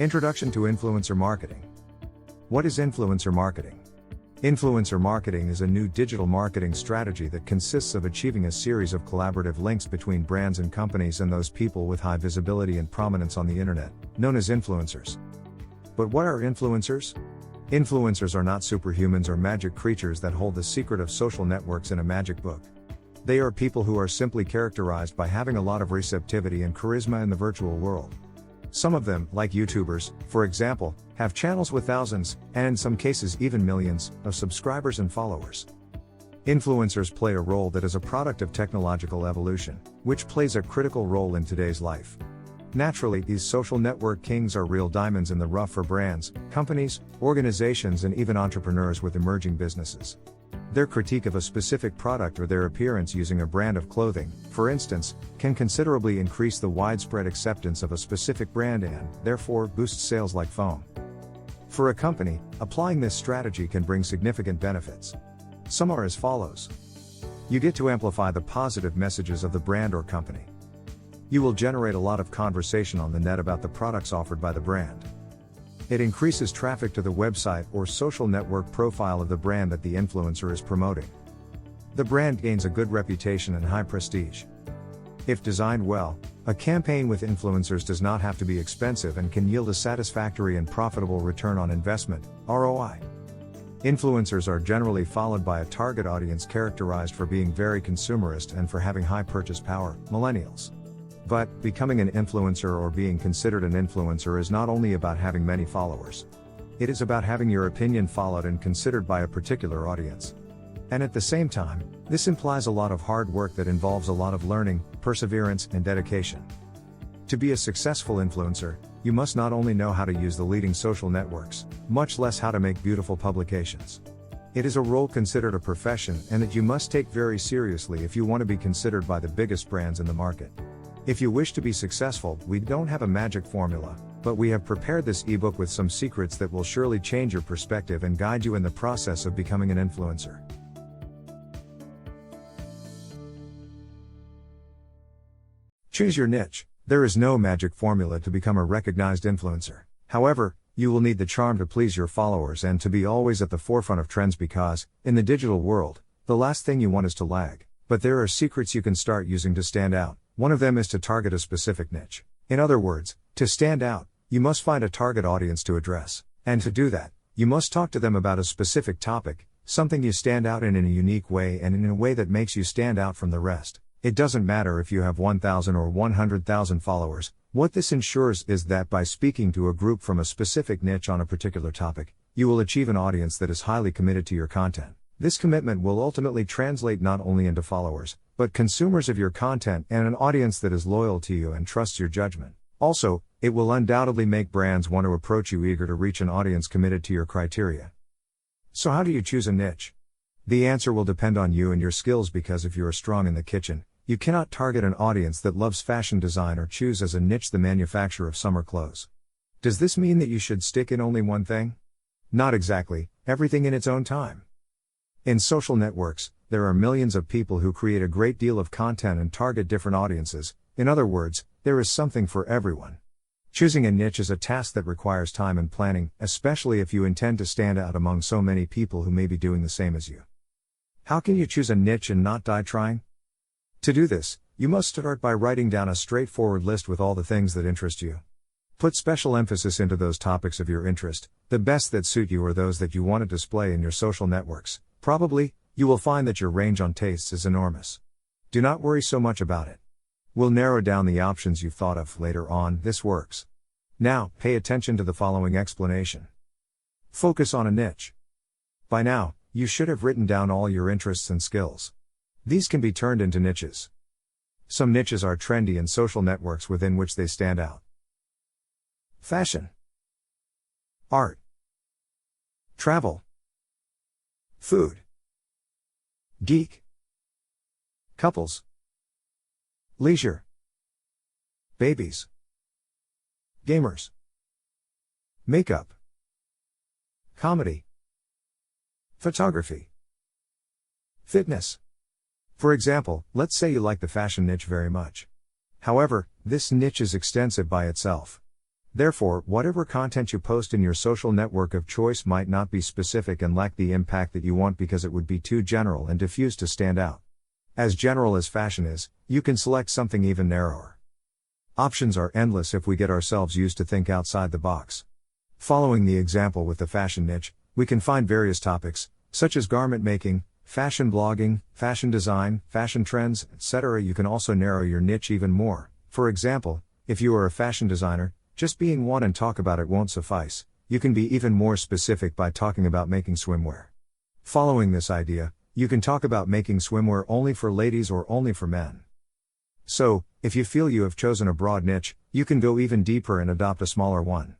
Introduction to Influencer Marketing. What is influencer marketing? Influencer marketing is a new digital marketing strategy that consists of achieving a series of collaborative links between brands and companies and those people with high visibility and prominence on the internet, known as influencers. But what are influencers? Influencers are not superhumans or magic creatures that hold the secret of social networks in a magic book. They are people who are simply characterized by having a lot of receptivity and charisma in the virtual world. Some of them, like YouTubers, for example, have channels with thousands, and in some cases even millions, of subscribers and followers. Influencers play a role that is a product of technological evolution, which plays a critical role in today's life. Naturally, these social network kings are real diamonds in the rough for brands, companies, organizations, and even entrepreneurs with emerging businesses. Their critique of a specific product or their appearance using a brand of clothing, for instance, can considerably increase the widespread acceptance of a specific brand and, therefore, boost sales like foam. For a company, applying this strategy can bring significant benefits. Some are as follows. You get to amplify the positive messages of the brand or company. You will generate a lot of conversation on the net about the products offered by the brand. It increases traffic to the website or social network profile of the brand that the influencer is promoting. The brand gains a good reputation and high prestige. If designed well, a campaign with influencers does not have to be expensive and can yield a satisfactory and profitable return on investment, ROI. Influencers are generally followed by a target audience characterized for being very consumerist and for having high purchase power, millennials. But, becoming an influencer or being considered an influencer is not only about having many followers. It is about having your opinion followed and considered by a particular audience. And at the same time, this implies a lot of hard work that involves a lot of learning, perseverance, and dedication. To be a successful influencer, you must not only know how to use the leading social networks, much less how to make beautiful publications. It is a role considered a profession and that you must take very seriously if you want to be considered by the biggest brands in the market. If you wish to be successful, we don't have a magic formula, but we have prepared this ebook with some secrets that will surely change your perspective and guide you in the process of becoming an influencer. Choose your niche. There is no magic formula to become a recognized influencer. However, you will need the charm to please your followers and to be always at the forefront of trends because, in the digital world, the last thing you want is to lag. But there are secrets you can start using to stand out. One of them is to target a specific niche. In other words, to stand out, you must find a target audience to address. And to do that, you must talk to them about a specific topic, something you stand out in a unique way and in a way that makes you stand out from the rest. It doesn't matter if you have 1,000 or 100,000 followers. What this ensures is that by speaking to a group from a specific niche on a particular topic, you will achieve an audience that is highly committed to your content. This commitment will ultimately translate not only into followers, but consumers of your content and an audience that is loyal to you and trusts your judgment. Also, it will undoubtedly make brands want to approach you eager to reach an audience committed to your criteria. So how do you choose a niche? The answer will depend on you and your skills because if you are strong in the kitchen, you cannot target an audience that loves fashion design or choose as a niche the manufacture of summer clothes. Does this mean that you should stick in only one thing? Not exactly, everything in its own time. In social networks, there are millions of people who create a great deal of content and target different audiences. In other words, there is something for everyone. Choosing a niche is a task that requires time and planning, especially if you intend to stand out among so many people who may be doing the same as you. How can you choose a niche and not die trying? To do this, you must start by writing down a straightforward list with all the things that interest you. Put special emphasis into those topics of your interest. The best that suit you are those that you want to display in your social networks. Probably, you will find that your range on tastes is enormous. Do not worry so much about it. We'll narrow down the options you've thought of later on. This works. Now, pay attention to the following explanation. Focus on a niche. By now, you should have written down all your interests and skills. These can be turned into niches. Some niches are trendy and social networks within which they stand out. Fashion, art, travel, food, geek, couples, leisure, babies, gamers, makeup, comedy, photography, fitness. For example, let's say you like the fashion niche very much. However, this niche is extensive by itself. Therefore, whatever content you post in your social network of choice might not be specific and lack the impact that you want because it would be too general and diffuse to stand out. As general as fashion is, you can select something even narrower. Options are endless if we get ourselves used to think outside the box. Following the example with the fashion niche, we can find various topics, such as garment making, fashion blogging, fashion design, fashion trends, etc. You can also narrow your niche even more. For example, if you are a fashion designer, just being one and talk about it won't suffice. You can be even more specific by talking about making swimwear. Following this idea, you can talk about making swimwear only for ladies or only for men. So, if you feel you have chosen a broad niche, you can go even deeper and adopt a smaller one.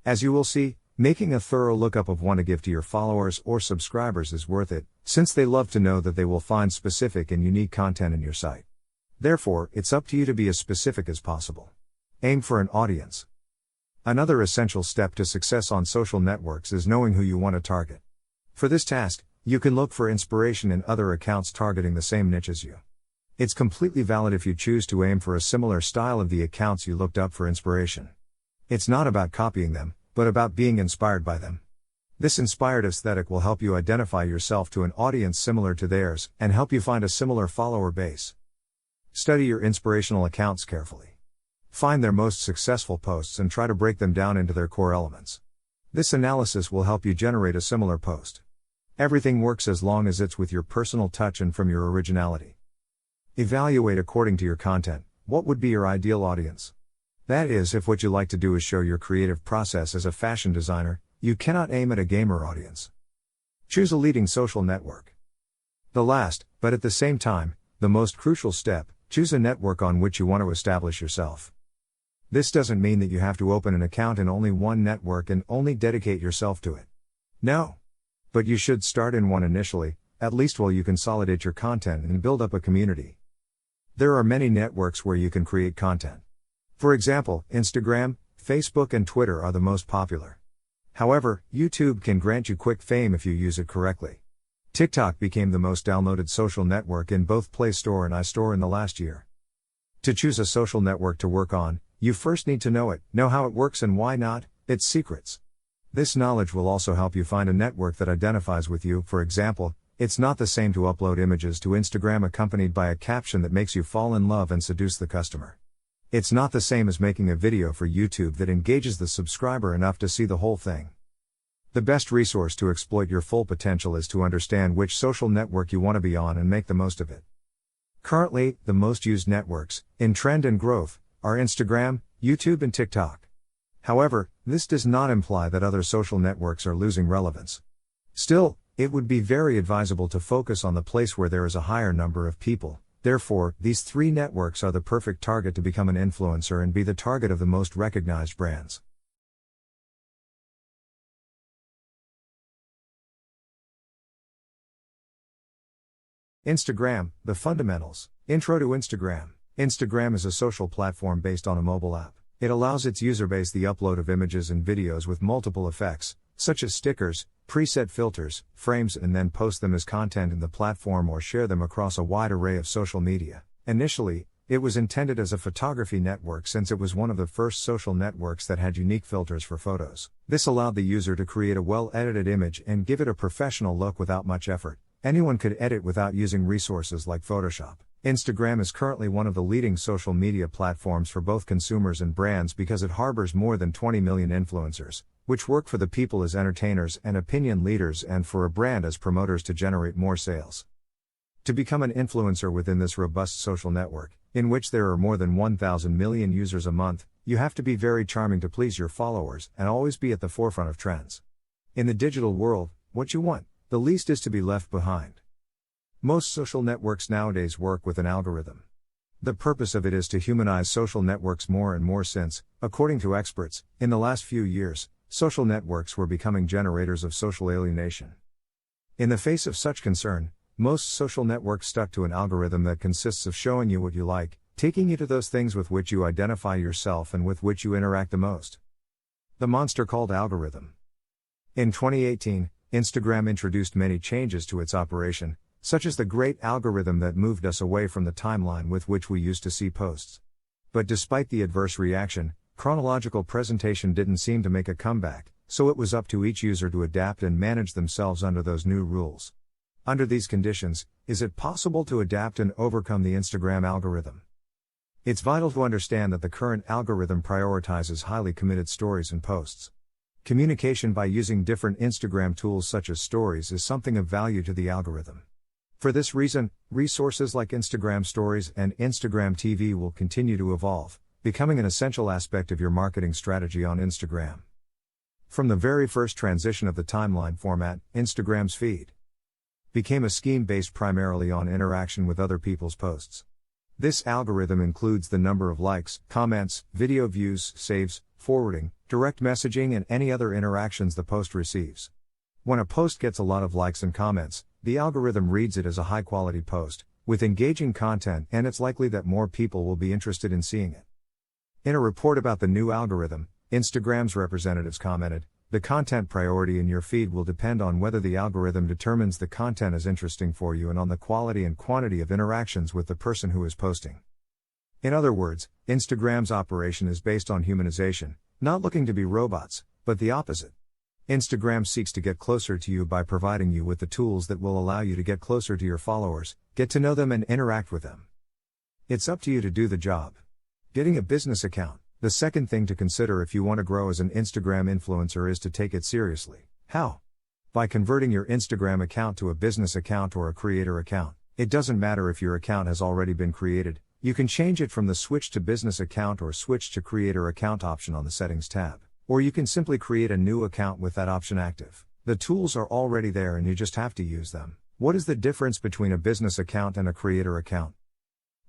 As you will see, making a thorough lookup of one to give to your followers or subscribers is worth it, since they love to know that they will find specific and unique content in your site. Therefore, it's up to you to be as specific as possible. Aim for an audience. Another essential step to success on social networks is knowing who you want to target. For this task, you can look for inspiration in other accounts targeting the same niche as you. It's completely valid if you choose to aim for a similar style of the accounts you looked up for inspiration. It's not about copying them, but about being inspired by them. This inspired aesthetic will help you identify yourself to an audience similar to theirs, and help you find a similar follower base. Study your inspirational accounts carefully. Find their most successful posts and try to break them down into their core elements. This analysis will help you generate a similar post. Everything works as long as it's with your personal touch and from your originality. Evaluate according to your content, what would be your ideal audience? That is, if what you like to do is show your creative process as a fashion designer, you cannot aim at a gamer audience. Choose a leading social network. The last, but at the same time, the most crucial step, choose a network on which you want to establish yourself. This doesn't mean that you have to open an account in only one network and only dedicate yourself to it. No. But you should start in one initially, at least while you consolidate your content and build up a community. There are many networks where you can create content. For example, Instagram, Facebook and Twitter are the most popular. However, YouTube can grant you quick fame if you use it correctly. TikTok became the most downloaded social network in both Play Store and iStore in the last year. To choose a social network to work on, you first need to know it, know how it works and why not, its secrets. This knowledge will also help you find a network that identifies with you. For example, it's not the same to upload images to Instagram accompanied by a caption that makes you fall in love and seduce the customer. It's not the same as making a video for YouTube that engages the subscriber enough to see the whole thing. The best resource to exploit your full potential is to understand which social network you want to be on and make the most of it. Currently, the most used networks, in trend and growth, are Instagram, YouTube and TikTok. However, this does not imply that other social networks are losing relevance. Still, it would be very advisable to focus on the place where there is a higher number of people. Therefore, these three networks are the perfect target to become an influencer and be the target of the most recognized brands. Instagram, the fundamentals. Intro to Instagram. Instagram is a social platform based on a mobile app. It allows its user base the upload of images and videos with multiple effects, such as stickers, preset filters, frames, and then post them as content in the platform or share them across a wide array of social media. Initially, it was intended as a photography network since it was one of the first social networks that had unique filters for photos. This allowed the user to create a well-edited image and give it a professional look without much effort. Anyone could edit without using resources like Photoshop. Instagram is currently one of the leading social media platforms for both consumers and brands because it harbors more than 20 million influencers, which work for the people as entertainers and opinion leaders and for a brand as promoters to generate more sales. To become an influencer within this robust social network, in which there are more than 1,000 million users a month, you have to be very charming to please your followers and always be at the forefront of trends. In the digital world, what you want, the least is to be left behind. Most social networks nowadays work with an algorithm. The purpose of it is to humanize social networks more and more since, according to experts, in the last few years, social networks were becoming generators of social alienation. In the face of such concern, most social networks stuck to an algorithm that consists of showing you what you like, taking you to those things with which you identify yourself and with which you interact the most. The monster called algorithm. In 2018, Instagram introduced many changes to its operation, such as the great algorithm that moved us away from the timeline with which we used to see posts. But despite the adverse reaction, chronological presentation didn't seem to make a comeback, so it was up to each user to adapt and manage themselves under those new rules. Under these conditions, is it possible to adapt and overcome the Instagram algorithm? It's vital to understand that the current algorithm prioritizes highly committed stories and posts. Communication by using different Instagram tools such as stories is something of value to the algorithm. For this reason, resources like Instagram Stories and Instagram TV will continue to evolve, becoming an essential aspect of your marketing strategy on Instagram. From the very first transition of the timeline format, Instagram's feed became a scheme based primarily on interaction with other people's posts. This algorithm includes the number of likes, comments, video views, saves, forwarding, direct messaging, and any other interactions the post receives. When a post gets a lot of likes and comments, the algorithm reads it as a high-quality post, with engaging content, and it's likely that more people will be interested in seeing it. In a report about the new algorithm, Instagram's representatives commented, "The content priority in your feed will depend on whether the algorithm determines the content is interesting for you and on the quality and quantity of interactions with the person who is posting." In other words, Instagram's operation is based on humanization, not looking to be robots, but the opposite. Instagram seeks to get closer to you by providing you with the tools that will allow you to get closer to your followers, get to know them and interact with them. It's up to you to do the job. Getting a business account. The second thing to consider if you want to grow as an Instagram influencer is to take it seriously. How? By converting your Instagram account to a business account or a creator account. It doesn't matter if your account has already been created, you can change it from the Switch to Business Account or Switch to Creator Account option on the Settings tab. Or you can simply create a new account with that option active. The tools are already there and you just have to use them. What is the difference between a business account and a creator account?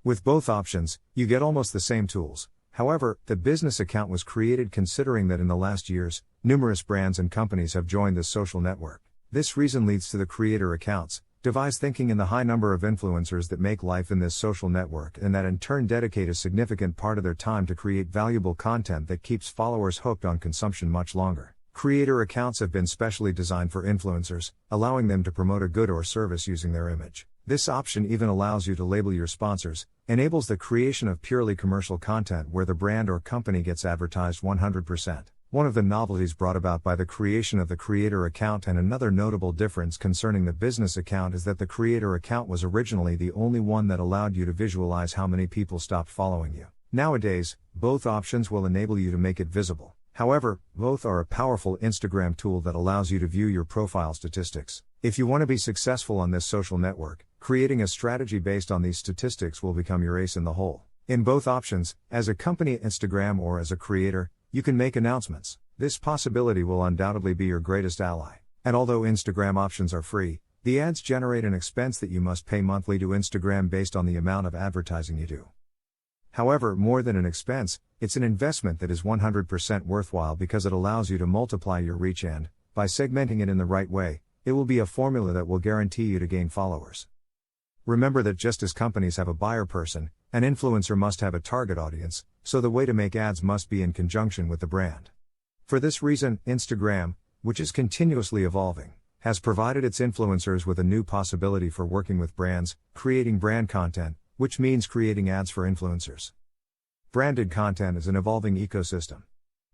With both options, you get almost the same tools. However, the business account was created considering that in the last years, numerous brands and companies have joined this social network. This reason leads to the creator accounts, devise thinking in the high number of influencers that make life in this social network and that in turn dedicate a significant part of their time to create valuable content that keeps followers hooked on consumption much longer. Creator accounts have been specially designed for influencers, allowing them to promote a good or service using their image. This option even allows you to label your sponsors, enables the creation of purely commercial content where the brand or company gets advertised 100%. One of the novelties brought about by the creation of the creator account and another notable difference concerning the business account is that the creator account was originally the only one that allowed you to visualize how many people stopped following you. Nowadays, both options will enable you to make it visible. However, both are a powerful Instagram tool that allows you to view your profile statistics. If you want to be successful on this social network, creating a strategy based on these statistics will become your ace in the hole. In both options, as a company at Instagram or as a creator, you can make announcements. This possibility will undoubtedly be your greatest ally. And although Instagram options are free, the ads generate an expense that you must pay monthly to Instagram based on the amount of advertising you do. However, more than an expense, it's an investment that is 100% worthwhile because it allows you to multiply your reach and, by segmenting it in the right way, it will be a formula that will guarantee you to gain followers. Remember that just as companies have a buyer person, an influencer must have a target audience, so the way to make ads must be in conjunction with the brand. For this reason, Instagram, which is continuously evolving, has provided its influencers with a new possibility for working with brands, creating brand content, which means creating ads for influencers. Branded content is an evolving ecosystem.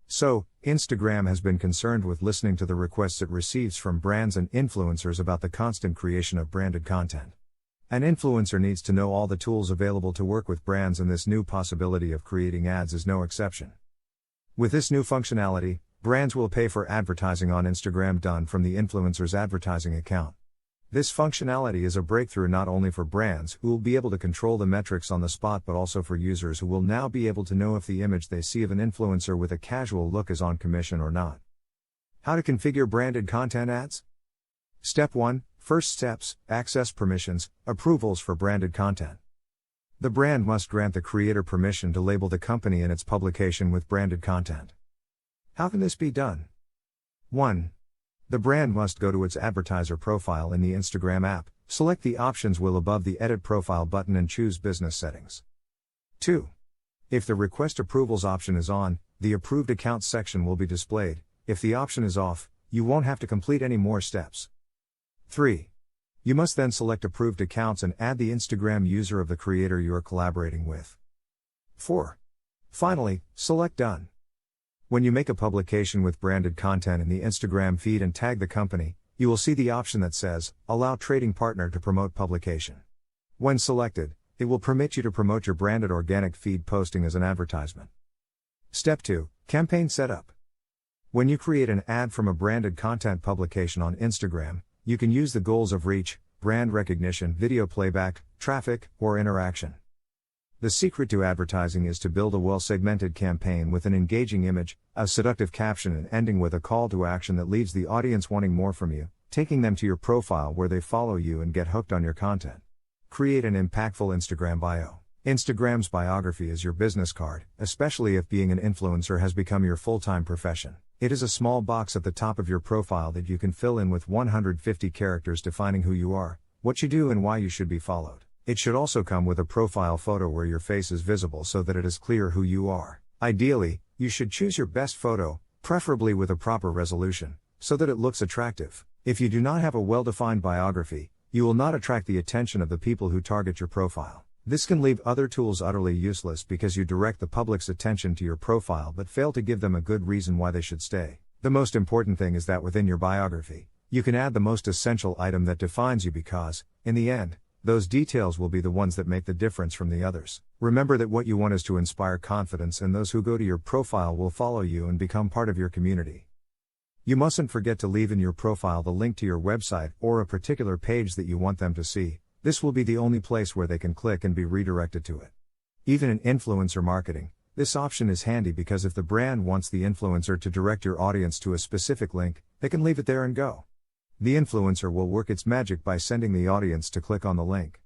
So, Instagram has been concerned with listening to the requests it receives from brands and influencers about the constant creation of branded content. An influencer needs to know all the tools available to work with brands, and this new possibility of creating ads is no exception. With this new functionality, brands will pay for advertising on Instagram done from the influencer's advertising account. This functionality is a breakthrough not only for brands who will be able to control the metrics on the spot but also for users who will now be able to know if the image they see of an influencer with a casual look is on commission or not. How to configure branded content ads? Step 1. First steps: access permissions, approvals for branded content. The brand must grant the creator permission to label the company and its publication with branded content. How can this be done? 1. The brand must go to its advertiser profile in the Instagram app, select the options wheel above the Edit Profile button and choose Business Settings. 2. If the Request Approvals option is on, the Approved Accounts section will be displayed. If the option is off, you won't have to complete any more steps. 3. You must then select Approved Accounts and add the Instagram user of the creator you are collaborating with. 4. Finally, select Done. When you make a publication with branded content in the Instagram feed and tag the company, you will see the option that says, Allow Trading Partner to promote publication. When selected, it will permit you to promote your branded organic feed posting as an advertisement. Step 2. Campaign Setup. When you create an ad from a branded content publication on Instagram, you can use the goals of reach, brand recognition, video playback, traffic, or interaction. The secret to advertising is to build a well-segmented campaign with an engaging image, a seductive caption, and ending with a call to action that leaves the audience wanting more from you, taking them to your profile where they follow you and get hooked on your content. Create an impactful Instagram bio. Instagram's biography is your business card, especially if being an influencer has become your full-time profession. It is a small box at the top of your profile that you can fill in with 150 characters defining who you are, what you do, and why you should be followed. It should also come with a profile photo where your face is visible so that it is clear who you are. Ideally, you should choose your best photo, preferably with a proper resolution, so that it looks attractive. If you do not have a well-defined biography, you will not attract the attention of the people who target your profile. This can leave other tools utterly useless because you direct the public's attention to your profile but fail to give them a good reason why they should stay. The most important thing is that within your biography, you can add the most essential item that defines you because, in the end, those details will be the ones that make the difference from the others. Remember that what you want is to inspire confidence, and those who go to your profile will follow you and become part of your community. You mustn't forget to leave in your profile the link to your website or a particular page that you want them to see. This will be the only place where they can click and be redirected to it. Even in influencer marketing, this option is handy because if the brand wants the influencer to direct your audience to a specific link, they can leave it there and go. The influencer will work its magic by sending the audience to click on the link.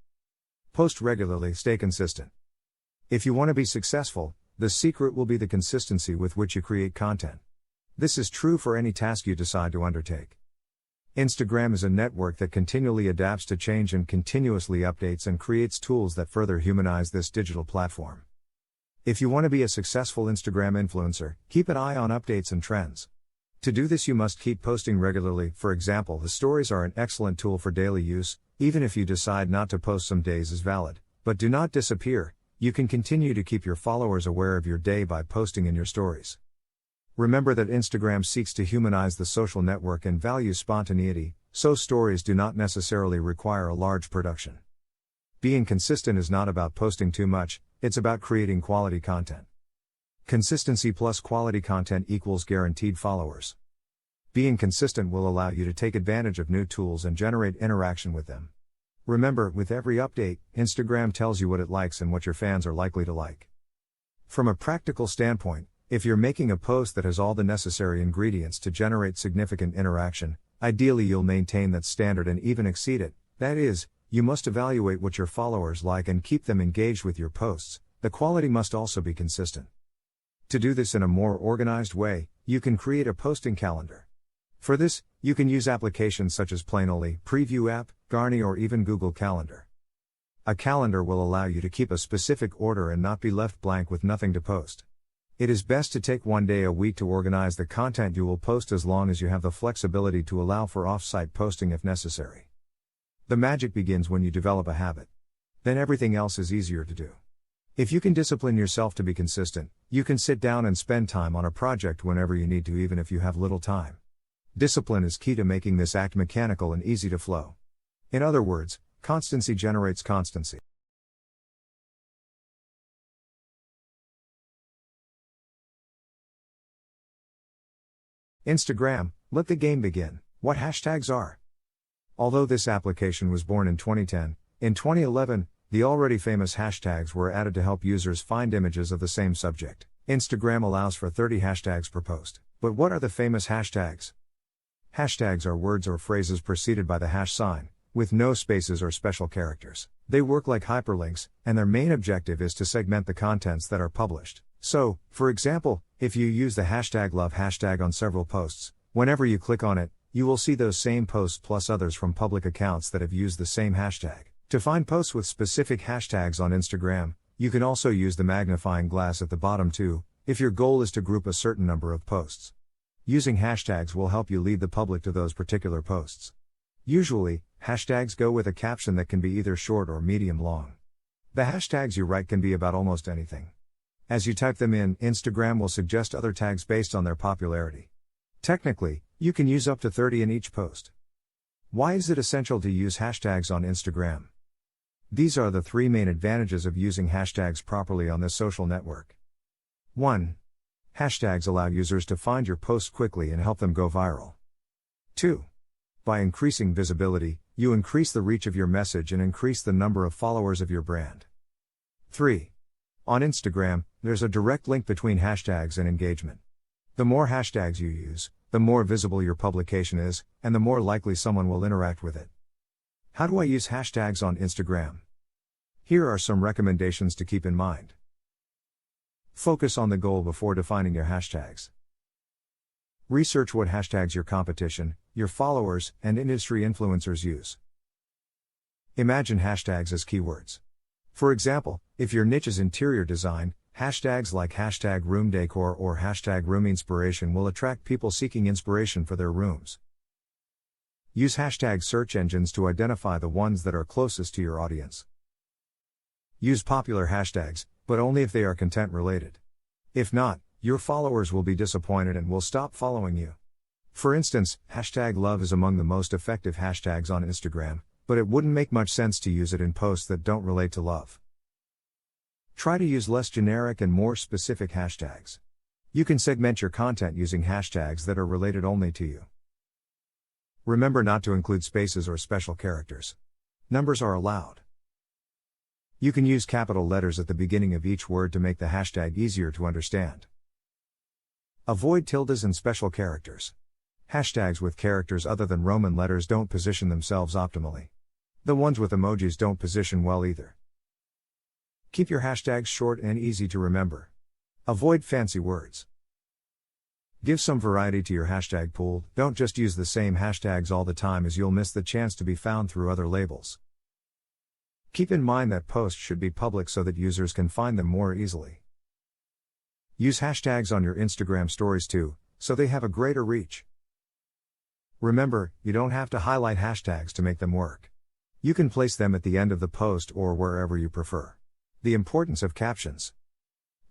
Post regularly, stay consistent. If you want to be successful, the secret will be the consistency with which you create content. This is true for any task you decide to undertake. Instagram is a network that continually adapts to change and continuously updates and creates tools that further humanize this digital platform. If you want to be a successful Instagram influencer, keep an eye on updates and trends. To do this, you must keep posting regularly. For example, the stories are an excellent tool for daily use. Even if you decide not to post, some days is valid. But do not disappear. You can continue to keep your followers aware of your day by posting in your stories. Remember that Instagram seeks to humanize the social network and values spontaneity, so stories do not necessarily require a large production. Being consistent is not about posting too much, it's about creating quality content. Consistency plus quality content equals guaranteed followers. Being consistent will allow you to take advantage of new tools and generate interaction with them. Remember, with every update, Instagram tells you what it likes and what your fans are likely to like. From a practical standpoint, if you're making a post that has all the necessary ingredients to generate significant interaction, ideally you'll maintain that standard and even exceed it. That is, you must evaluate what your followers like and keep them engaged with your posts. The quality must also be consistent. To do this in a more organized way, you can create a posting calendar. For this, you can use applications such as Planoly, Preview App, Garni, or even Google Calendar. A calendar will allow you to keep a specific order and not be left blank with nothing to post. It is best to take one day a week to organize the content you will post, as long as you have the flexibility to allow for off-site posting if necessary. The magic begins when you develop a habit. Then everything else is easier to do. If you can discipline yourself to be consistent, you can sit down and spend time on a project whenever you need to, even if you have little time. Discipline is key to making this act mechanical and easy to flow. In other words, constancy generates constancy. Instagram, let the game begin. What hashtags are? Although this application was born in 2010, in 2011, the already famous hashtags were added to help users find images of the same subject. Instagram allows for 30 hashtags per post. But what are the famous hashtags? Hashtags are words or phrases preceded by the hash sign, with no spaces or special characters. They work like hyperlinks, and their main objective is to segment the contents that are published. So, for example, if you use the hashtag love hashtag on several posts, whenever you click on it, you will see those same posts plus others from public accounts that have used the same hashtag. To find posts with specific hashtags on Instagram, you can also use the magnifying glass at the bottom too, if your goal is to group a certain number of posts. Using hashtags will help you lead the public to those particular posts. Usually, hashtags go with a caption that can be either short or medium long. The hashtags you write can be about almost anything. As you type them in, Instagram will suggest other tags based on their popularity. Technically, you can use up to 30 in each post. Why is it essential to use hashtags on Instagram? These are the 3 main advantages of using hashtags properly on this social network. 1. Hashtags allow users to find your posts quickly and help them go viral. 2. By increasing visibility, you increase the reach of your message and increase the number of followers of your brand. 3. On Instagram, there's a direct link between hashtags and engagement. The more hashtags you use, the more visible your publication is, and the more likely someone will interact with it. How do I use hashtags on Instagram? Here are some recommendations to keep in mind. Focus on the goal before defining your hashtags. Research what hashtags your competition, your followers, and industry influencers use. Imagine hashtags as keywords. For example, if your niche is interior design, hashtags like hashtag room decor or hashtag room inspiration will attract people seeking inspiration for their rooms. Use hashtag search engines to identify the ones that are closest to your audience. Use popular hashtags, but only if they are content related. If not, your followers will be disappointed and will stop following you. For instance, hashtag love is among the most effective hashtags on Instagram, but it wouldn't make much sense to use it in posts that don't relate to love. Try to use less generic and more specific hashtags. You can segment your content using hashtags that are related only to you. Remember not to include spaces or special characters. Numbers are allowed. You can use capital letters at the beginning of each word to make the hashtag easier to understand. Avoid tildes and special characters. Hashtags with characters other than Roman letters don't position themselves optimally. The ones with emojis don't position well either. Keep your hashtags short and easy to remember. Avoid fancy words. Give some variety to your hashtag pool. Don't just use the same hashtags all the time, as you'll miss the chance to be found through other labels. Keep in mind that posts should be public so that users can find them more easily. Use hashtags on your Instagram stories too, so they have a greater reach. Remember, you don't have to highlight hashtags to make them work. You can place them at the end of the post or wherever you prefer. The importance of captions.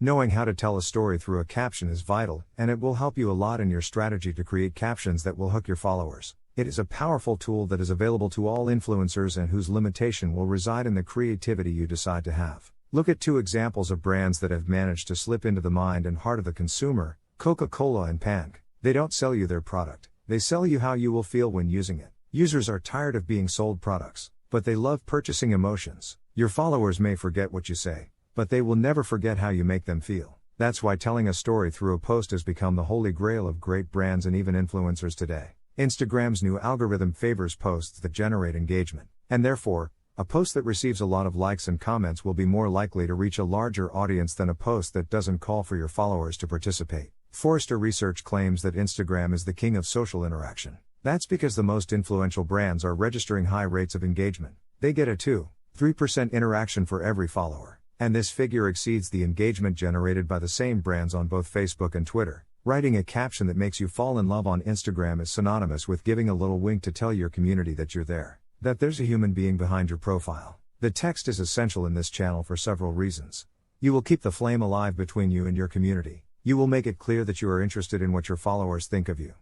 Knowing how to tell a story through a caption is vital, and it will help you a lot in your strategy to create captions that will hook your followers. It is a powerful tool that is available to all influencers and whose limitation will reside in the creativity you decide to have. Look at 2 examples of brands that have managed to slip into the mind and heart of the consumer, Coca-Cola and Pank. They don't sell you their product, they sell you how you will feel when using it. Users are tired of being sold products, but they love purchasing emotions. Your followers may forget what you say, but they will never forget how you make them feel. That's why telling a story through a post has become the holy grail of great brands and even influencers today. Instagram's new algorithm favors posts that generate engagement, and therefore, a post that receives a lot of likes and comments will be more likely to reach a larger audience than a post that doesn't call for your followers to participate. Forrester Research claims that Instagram is the king of social interaction. That's because the most influential brands are registering high rates of engagement. They get a 2-3% interaction for every follower, and this figure exceeds the engagement generated by the same brands on both Facebook and Twitter. Writing a caption that makes you fall in love on Instagram is synonymous with giving a little wink to tell your community that you're there, that there's a human being behind your profile. The text is essential in this channel for several reasons. You will keep the flame alive between you and your community. You will make it clear that you are interested in what your followers think of you.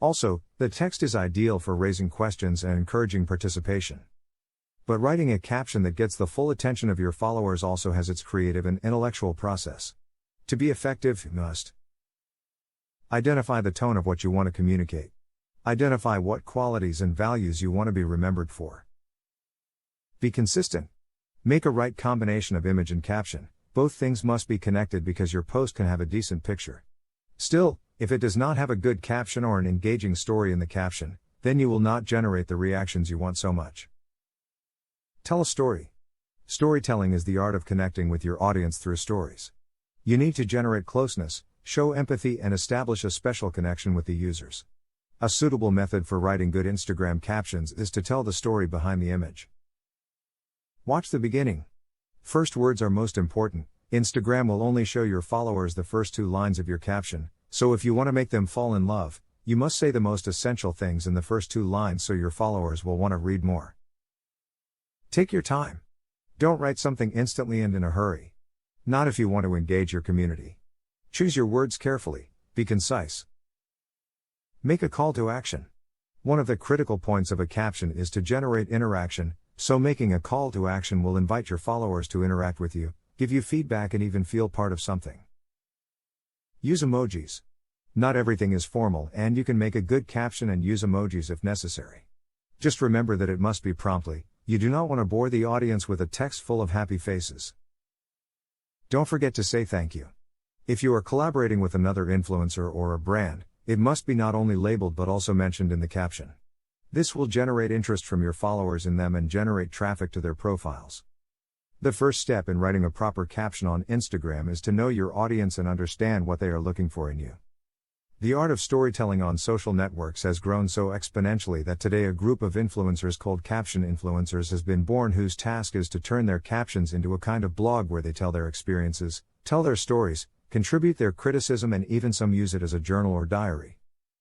Also, the text is ideal for raising questions and encouraging participation. But writing a caption that gets the full attention of your followers also has its creative and intellectual process. To be effective, you must identify the tone of what you want to communicate. Identify what qualities and values you want to be remembered for. Be consistent. Make a right combination of image and caption. Both things must be connected because your post can have a decent picture. Still, If it does not have a good caption or an engaging story in the caption, then you will not generate the reactions you want so much. Tell a story. Storytelling is the art of connecting with your audience through stories. You need to generate closeness, show empathy, and establish a special connection with the users. A suitable method for writing good Instagram captions is to tell the story behind the image. Watch the beginning. First words are most important. Instagram will only show your followers the first 2 lines of your caption, so if you want to make them fall in love, you must say the most essential things in the first 2 lines so your followers will want to read more. Take your time. Don't write something instantly and in a hurry. Not if you want to engage your community. Choose your words carefully, be concise. Make a call to action. One of the critical points of a caption is to generate interaction, so making a call to action will invite your followers to interact with you, give you feedback, and even feel part of something. Use emojis. Not everything is formal, and you can make a good caption and use emojis if necessary. Just remember that it must be promptly. You do not want to bore the audience with a text full of happy faces. Don't forget to say thank you. If you are collaborating with another influencer or a brand, it must be not only labeled but also mentioned in the caption. This will generate interest from your followers in them and generate traffic to their profiles. The first step in writing a proper caption on Instagram is to know your audience and understand what they are looking for in you. The art of storytelling on social networks has grown so exponentially that today a group of influencers called caption influencers has been born, whose task is to turn their captions into a kind of blog where they tell their experiences, tell their stories, contribute their criticism, and even some use it as a journal or diary.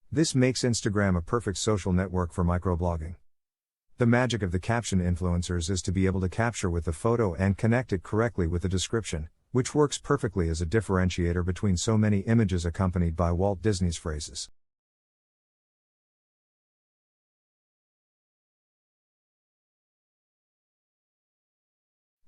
This makes Instagram a perfect social network for microblogging. The magic of the caption influencers is to be able to capture with the photo and connect it correctly with the description, which works perfectly as a differentiator between so many images accompanied by Walt Disney's phrases.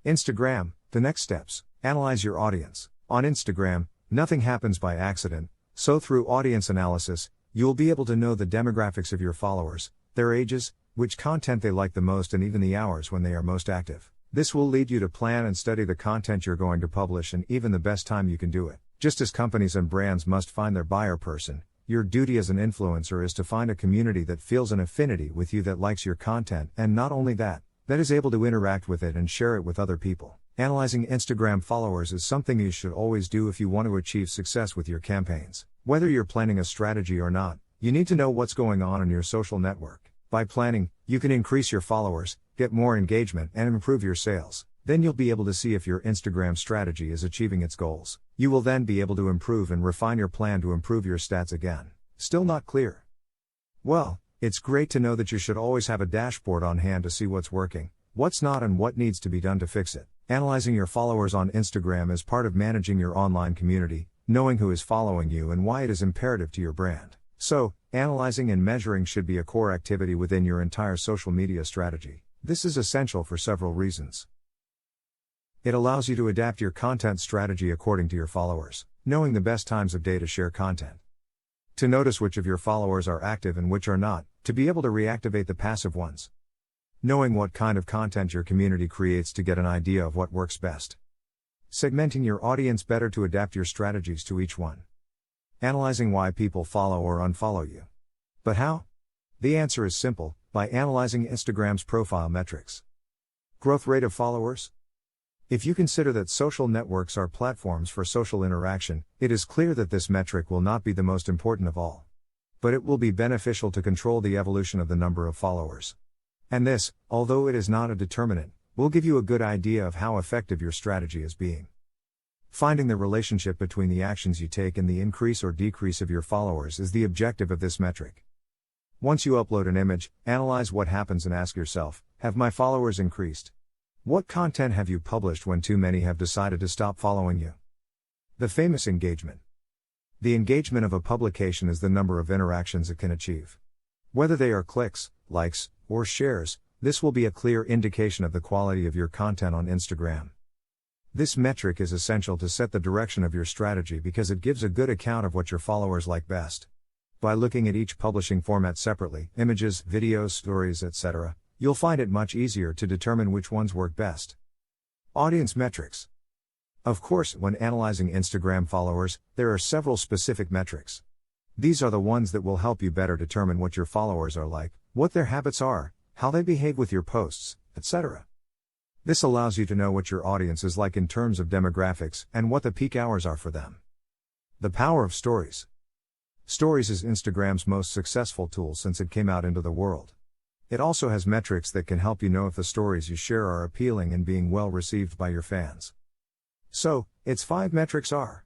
Instagram, the next steps. Analyze your audience. On Instagram, nothing happens by accident, so through audience analysis, you'll be able to know the demographics of your followers, their ages, which content they like the most, and even the hours when they are most active. This will lead you to plan and study the content you're going to publish and even the best time you can do it. Just as companies and brands must find their buyer person, your duty as an influencer is to find a community that feels an affinity with you, that likes your content, and not only that is able to interact with it and share it with other people. Analyzing Instagram followers is something you should always do if you want to achieve success with your campaigns. Whether you're planning a strategy or not, you need to know what's going on in your social network. By planning, you can increase your followers, get more engagement, and improve your sales. Then you'll be able to see if your Instagram strategy is achieving its goals. You will then be able to improve and refine your plan to improve your stats again. Still not clear? Well, it's great to know that you should always have a dashboard on hand to see what's working, what's not, and what needs to be done to fix it. Analyzing your followers on Instagram is part of managing your online community, knowing who is following you and why it is imperative to your brand. So, analyzing and measuring should be a core activity within your entire social media strategy. This is essential for several reasons. It allows you to adapt your content strategy according to your followers, knowing the best times of day to share content. To notice which of your followers are active and which are not, to be able to reactivate the passive ones. Knowing what kind of content your community creates to get an idea of what works best. Segmenting your audience better to adapt your strategies to each one. Analyzing why people follow or unfollow you. But how? The answer is simple, by analyzing Instagram's profile metrics. Growth rate of followers? If you consider that social networks are platforms for social interaction, it is clear that this metric will not be the most important of all. But it will be beneficial to control the evolution of the number of followers. And this, although it is not a determinant, will give you a good idea of how effective your strategy is being. Finding the relationship between the actions you take and the increase or decrease of your followers is the objective of this metric. Once you upload an image, analyze what happens and ask yourself, have my followers increased? What content have you published when too many have decided to stop following you? The famous engagement. The engagement of a publication is the number of interactions it can achieve. Whether they are clicks, likes, or shares, this will be a clear indication of the quality of your content on Instagram. This metric is essential to set the direction of your strategy because it gives a good account of what your followers like best. By looking at each publishing format separately, images, videos, stories, etc., you'll find it much easier to determine which ones work best. Audience metrics. Of course, when analyzing Instagram followers, there are several specific metrics. These are the ones that will help you better determine what your followers are like, what their habits are, how they behave with your posts, etc. This allows you to know what your audience is like in terms of demographics and what the peak hours are for them. The power of stories. Stories is Instagram's most successful tool since it came out into the world. It also has metrics that can help you know if the stories you share are appealing and being well received by your fans. So, its 5 metrics are: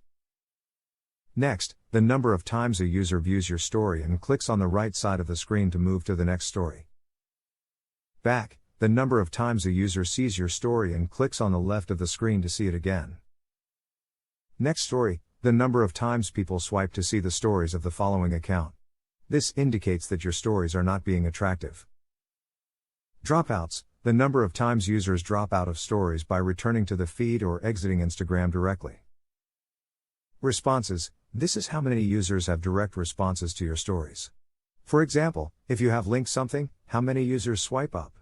next, the number of times a user views your story and clicks on the right side of the screen to move to the next story. Back, the number of times a user sees your story and clicks on the left of the screen to see it again. Next story, the number of times people swipe to see the stories of the following account. This indicates that your stories are not being attractive. Dropouts, the number of times users drop out of stories by returning to the feed or exiting Instagram directly. Responses, this is how many users have direct responses to your stories. For example, if you have linked something, how many users swipe up?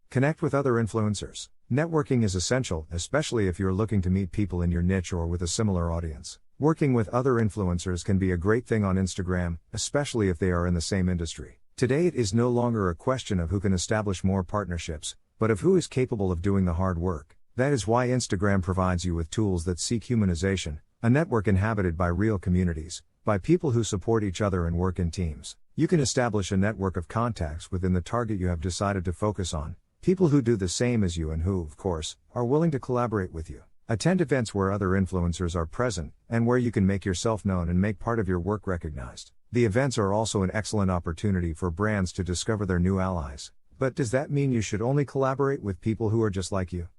Connect with other influencers. Networking is essential, especially if you're looking to meet people in your niche or with a similar audience. Working with other influencers can be a great thing on Instagram, especially if they are in the same industry. Today it is no longer a question of who can establish more partnerships, but of who is capable of doing the hard work. That is why Instagram provides you with tools that seek humanization, a network inhabited by real communities, by people who support each other and work in teams. You can establish a network of contacts within the target you have decided to focus on, people who do the same as you and who, of course, are willing to collaborate with you. Attend events where other influencers are present, and where you can make yourself known and make part of your work recognized. The events are also an excellent opportunity for brands to discover their new allies. But does that mean you should only collaborate with people who are just like you?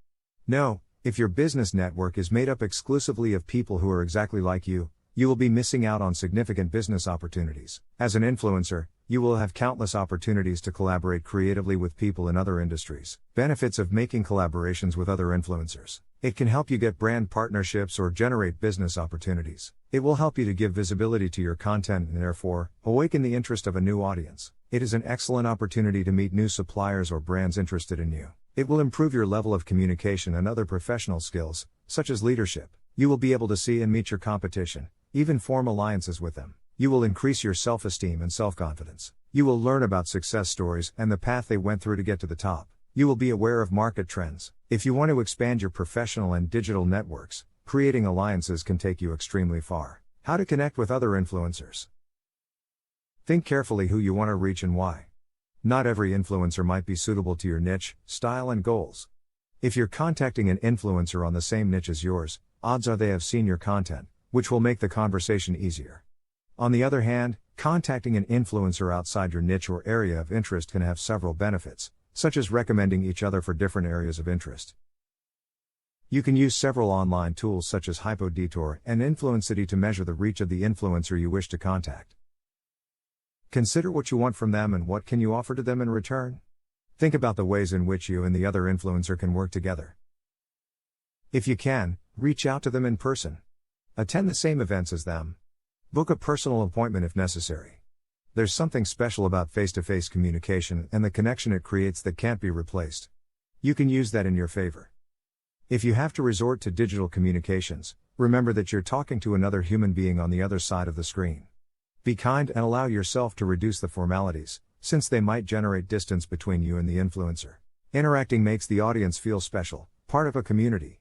No, if your business network is made up exclusively of people who are exactly like you will be missing out on significant business opportunities. As an influencer, you will have countless opportunities to collaborate creatively with people in other industries. Benefits of making collaborations with other influencers. It can help you get brand partnerships or generate business opportunities. It will help you to give visibility to your content and therefore, awaken the interest of a new audience. It is an excellent opportunity to meet new suppliers or brands interested in you. It will improve your level of communication and other professional skills, such as leadership. You will be able to see and meet your competition, even form alliances with them. You will increase your self-esteem and self-confidence. You will learn about success stories and the path they went through to get to the top. You will be aware of market trends. If you want to expand your professional and digital networks, creating alliances can take you extremely far. How to connect with other influencers. Think carefully who you want to reach and why. Not every influencer might be suitable to your niche, style and goals. If you're contacting an influencer on the same niche as yours, odds are they have seen your content, which will make the conversation easier. On the other hand, contacting an influencer outside your niche or area of interest can have several benefits, such as recommending each other for different areas of interest. You can use several online tools such as HypoDetour and Influencity to measure the reach of the influencer you wish to contact. Consider what you want from them and what can you offer to them in return. Think about the ways in which you and the other influencer can work together. If you can, reach out to them in person. Attend the same events as them. Book a personal appointment if necessary. There's something special about face-to-face communication and the connection it creates that can't be replaced. You can use that in your favor. If you have to resort to digital communications, remember that you're talking to another human being on the other side of the screen. Be kind and allow yourself to reduce the formalities, since they might generate distance between you and the influencer. Interacting makes the audience feel special, part of a community.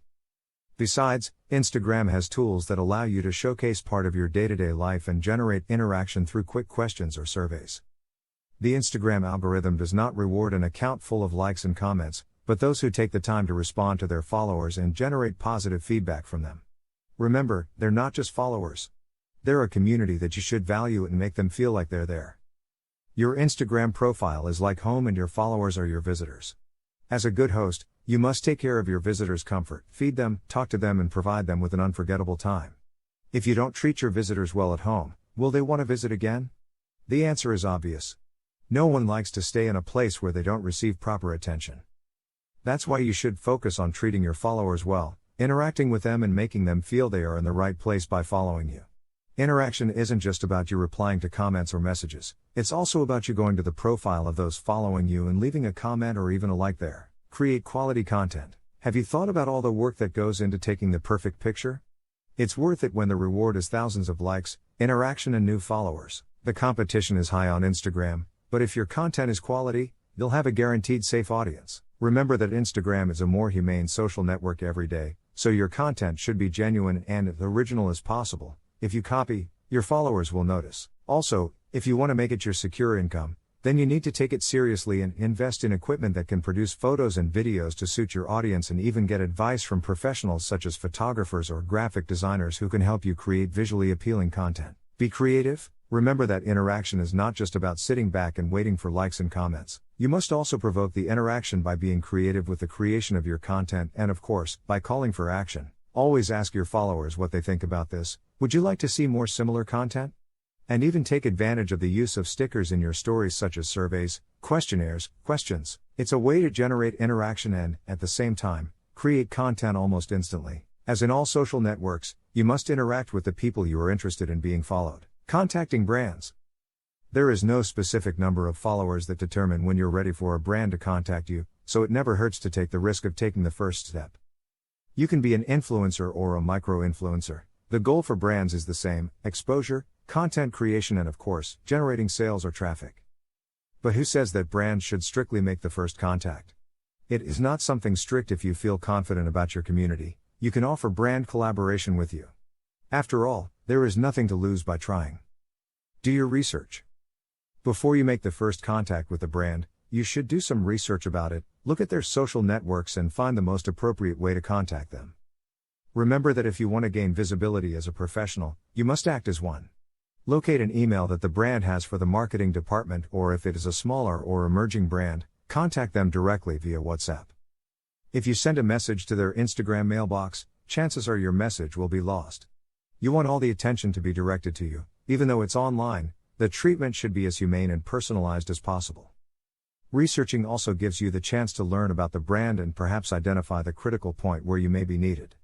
Besides, Instagram has tools that allow you to showcase part of your day-to-day life and generate interaction through quick questions or surveys. The Instagram algorithm does not reward an account full of likes and comments, but those who take the time to respond to their followers and generate positive feedback from them. Remember, they're not just followers. They're a community that you should value and make them feel like they're there. Your Instagram profile is like home and your followers are your visitors. As a good host, you must take care of your visitors' comfort, feed them, talk to them and provide them with an unforgettable time. If you don't treat your visitors well at home, will they want to visit again? The answer is obvious. No one likes to stay in a place where they don't receive proper attention. That's why you should focus on treating your followers well, interacting with them and making them feel they are in the right place by following you. Interaction isn't just about you replying to comments or messages, it's also about you going to the profile of those following you and leaving a comment or even a like there. Create quality content. Have you thought about all the work that goes into taking the perfect picture? It's worth it when the reward is thousands of likes, interaction and new followers. The competition is high on Instagram, but if your content is quality, you'll have a guaranteed safe audience. Remember that Instagram is a more humane social network every day, so your content should be genuine and as original as possible. If you copy, your followers will notice. Also, if you want to make it your secure income, then you need to take it seriously and invest in equipment that can produce photos and videos to suit your audience, and even get advice from professionals such as photographers or graphic designers who can help you create visually appealing content. Be creative. Remember that interaction is not just about sitting back and waiting for likes and comments. You must also provoke the interaction by being creative with the creation of your content and, of course, by calling for action. Always ask your followers what they think about this. Would you like to see more similar content? And even take advantage of the use of stickers in your stories, such as surveys, questionnaires, questions. It's a way to generate interaction and, at the same time, create content almost instantly. As in all social networks, you must interact with the people you are interested in being followed. Contacting brands. There is no specific number of followers that determine when you're ready for a brand to contact you, so it never hurts to take the risk of taking the first step. You can be an influencer or a micro-influencer. The goal for brands is the same: exposure, content creation, and of course, generating sales or traffic. But who says that brands should strictly make the first contact? It is not something strict. If you feel confident about your community, you can offer brand collaboration with you. After all, there is nothing to lose by trying. Do your research. Before you make the first contact with a brand, you should do some research about it, look at their social networks and find the most appropriate way to contact them. Remember that if you want to gain visibility as a professional, you must act as one. Locate an email that the brand has for the marketing department, or if it is a smaller or emerging brand, contact them directly via WhatsApp. If you send a message to their Instagram mailbox, chances are your message will be lost. You want all the attention to be directed to you. Even though it's online, the treatment should be as humane and personalized as possible. Researching also gives you the chance to learn about the brand and perhaps identify the critical point where you may be needed.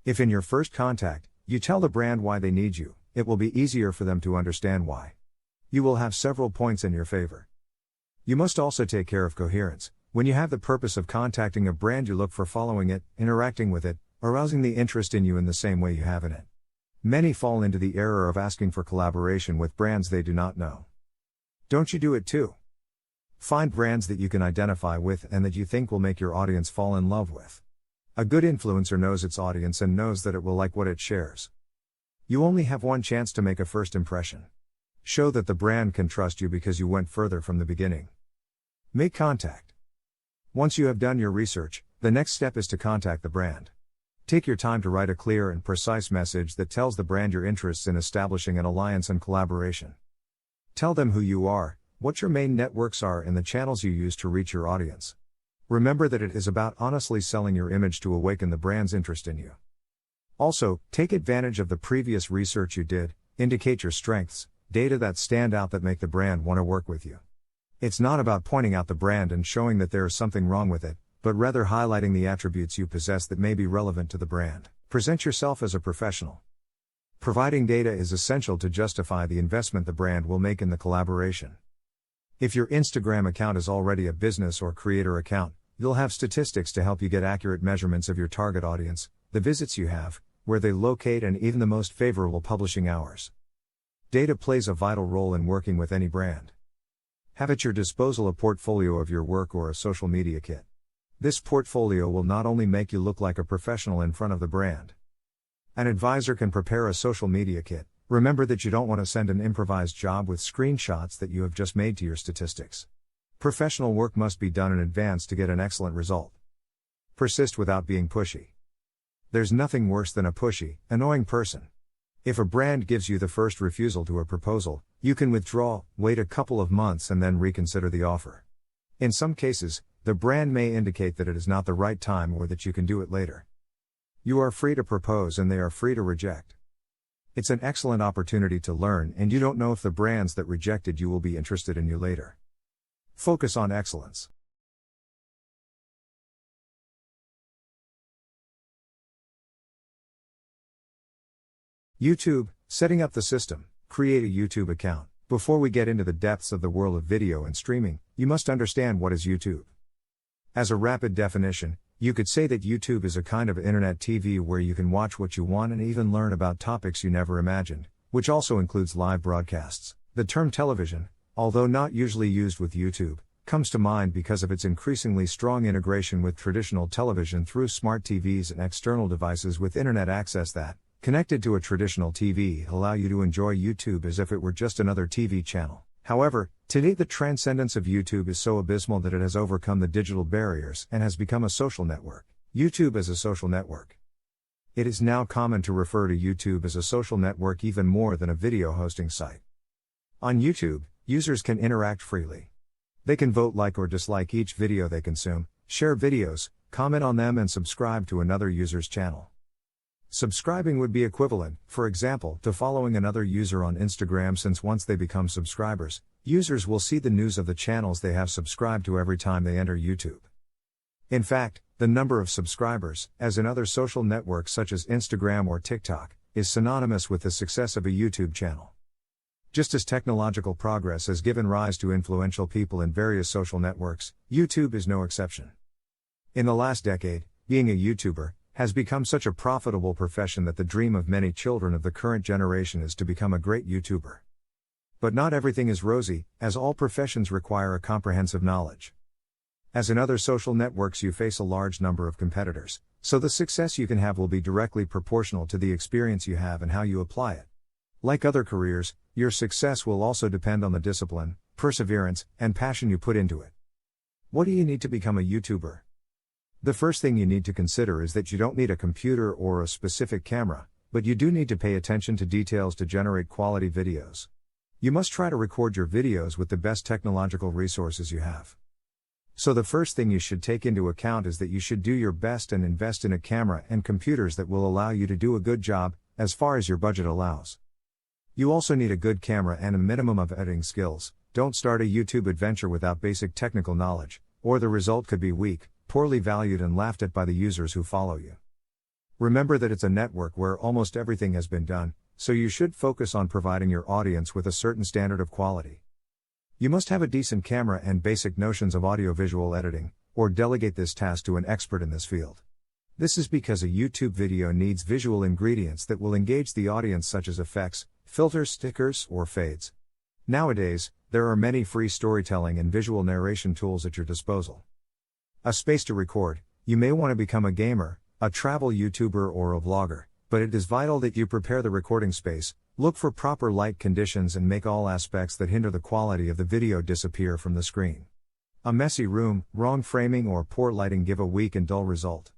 If in your first contact, you tell the brand why they need you, it will be easier for them to understand why. You will have several points in your favor. You must also take care of coherence. When you have the purpose of contacting a brand, you look for following it, interacting with it, arousing the interest in you in the same way you have in it. Many fall into the error of asking for collaboration with brands they do not know. Don't you do it too? Find brands that you can identify with and that you think will make your audience fall in love with. A good influencer knows its audience and knows that it will like what it shares. You only have one chance to make a first impression. Show that the brand can trust you because you went further from the beginning. Make contact. Once you have done your research, the next step is to contact the brand. Take your time to write a clear and precise message that tells the brand your interests in establishing an alliance and collaboration. Tell them who you are, what your main networks are, and the channels you use to reach your audience. Remember that it is about honestly selling your image to awaken the brand's interest in you. Also, take advantage of the previous research you did, indicate your strengths, data that stand out that make the brand want to work with you. It's not about pointing out the brand and showing that there is something wrong with it, but rather highlighting the attributes you possess that may be relevant to the brand. Present yourself as a professional. Providing data is essential to justify the investment the brand will make in the collaboration. If your Instagram account is already a business or creator account, you'll have statistics to help you get accurate measurements of your target audience, the visits you have, where they locate, and even the most favorable publishing hours. Data plays a vital role in working with any brand. Have at your disposal a portfolio of your work or a social media kit. This portfolio will not only make you look like a professional in front of the brand. An advisor can prepare a social media kit. Remember that you don't want to send an improvised job with screenshots that you have just made to your statistics. Professional work must be done in advance to get an excellent result. Persist without being pushy. There's nothing worse than a pushy, annoying person. If a brand gives you the first refusal to a proposal, you can withdraw, wait a couple of months, and then reconsider the offer. In some cases, the brand may indicate that it is not the right time or that you can do it later. You are free to propose and they are free to reject. It's an excellent opportunity to learn, and you don't know if the brands that rejected you will be interested in you later. Focus on excellence. YouTube, setting up the system. Create a YouTube account. Before we get into the depths of the world of video and streaming, you must understand what is YouTube. As a rapid definition, you could say that YouTube is a kind of internet TV where you can watch what you want and even learn about topics you never imagined, which also includes live broadcasts. The term television, although not usually used with YouTube, comes to mind because of its increasingly strong integration with traditional television through smart TVs and external devices with internet access that, connected to a traditional TV, allow you to enjoy YouTube as if it were just another TV channel. However, today the transcendence of YouTube is so abysmal that it has overcome the digital barriers and has become a social network. YouTube as a social network. It is now common to refer to YouTube as a social network even more than a video hosting site. On YouTube, users can interact freely. They can vote, like or dislike each video they consume, share videos, comment on them, and subscribe to another user's channel. Subscribing would be equivalent, for example, to following another user on Instagram, since once they become subscribers, users will see the news of the channels they have subscribed to every time they enter YouTube. In fact, the number of subscribers, as in other social networks such as Instagram or TikTok, is synonymous with the success of a YouTube channel. Just as technological progress has given rise to influential people in various social networks, YouTube is no exception. In the last decade, being a YouTuber has become such a profitable profession that the dream of many children of the current generation is to become a great YouTuber. But not everything is rosy, as all professions require a comprehensive knowledge. As in other social networks, you face a large number of competitors, so the success you can have will be directly proportional to the experience you have and how you apply it. Like other careers, your success will also depend on the discipline, perseverance, and passion you put into it. What do you need to become a YouTuber? The first thing you need to consider is that you don't need a computer or a specific camera, but you do need to pay attention to details to generate quality videos. You must try to record your videos with the best technological resources you have. So the first thing you should take into account is that you should do your best and invest in a camera and computers that will allow you to do a good job, as far as your budget allows. You also need a good camera and a minimum of editing skills. Don't start a YouTube adventure without basic technical knowledge, or the result could be weak, poorly valued, and laughed at by the users who follow you. Remember that it's a network where almost everything has been done, so you should focus on providing your audience with a certain standard of quality. You must have a decent camera and basic notions of audiovisual editing, or delegate this task to an expert in this field. This is because a YouTube video needs visual ingredients that will engage the audience, such as effects, filters, stickers, or fades. Nowadays, there are many free storytelling and visual narration tools at your disposal. A space to record. You may want to become a gamer, a travel YouTuber, or a vlogger, but it is vital that you prepare the recording space, look for proper light conditions, and make all aspects that hinder the quality of the video disappear from the screen. A messy room, wrong framing, or poor lighting give a weak and dull result.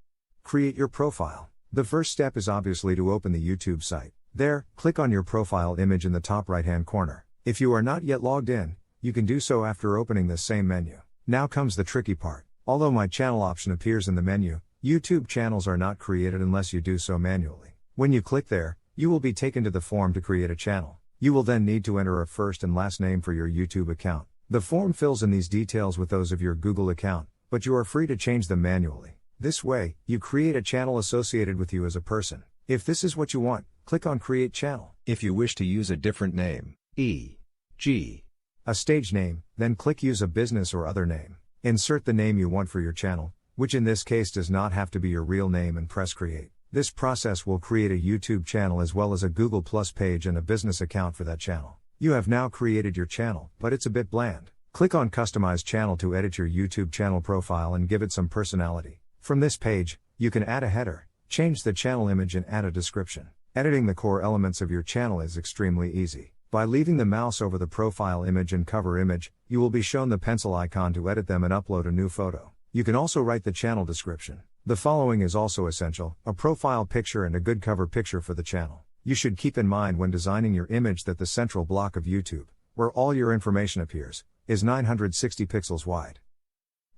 Create your profile. The first step is obviously to open the YouTube site. There, click on your profile image in the top right-hand corner. If you are not yet logged in, you can do so after opening this same menu. Now comes the tricky part. Although My Channel option appears in the menu, YouTube channels are not created unless you do so manually. When you click there, you will be taken to the form to create a channel. You will then need to enter a first and last name for your YouTube account. The form fills in these details with those of your Google account, but you are free to change them manually. This way, you create a channel associated with you as a person. If this is what you want, click on Create Channel. If you wish to use a different name, e.g., a stage name, then click Use a business or other name. Insert the name you want for your channel, which in this case does not have to be your real name, and press Create. This process will create a YouTube channel as well as a Google Plus page and a business account for that channel. You have now created your channel, but it's a bit bland. Click on Customize Channel to edit your YouTube channel profile and give it some personality. From this page, you can add a header, change the channel image, and add a description. Editing the core elements of your channel is extremely easy. By leaving the mouse over the profile image and cover image, you will be shown the pencil icon to edit them and upload a new photo. You can also write the channel description. The following is also essential: a profile picture and a good cover picture for the channel. You should keep in mind when designing your image that the central block of YouTube, where all your information appears, is 960 pixels wide.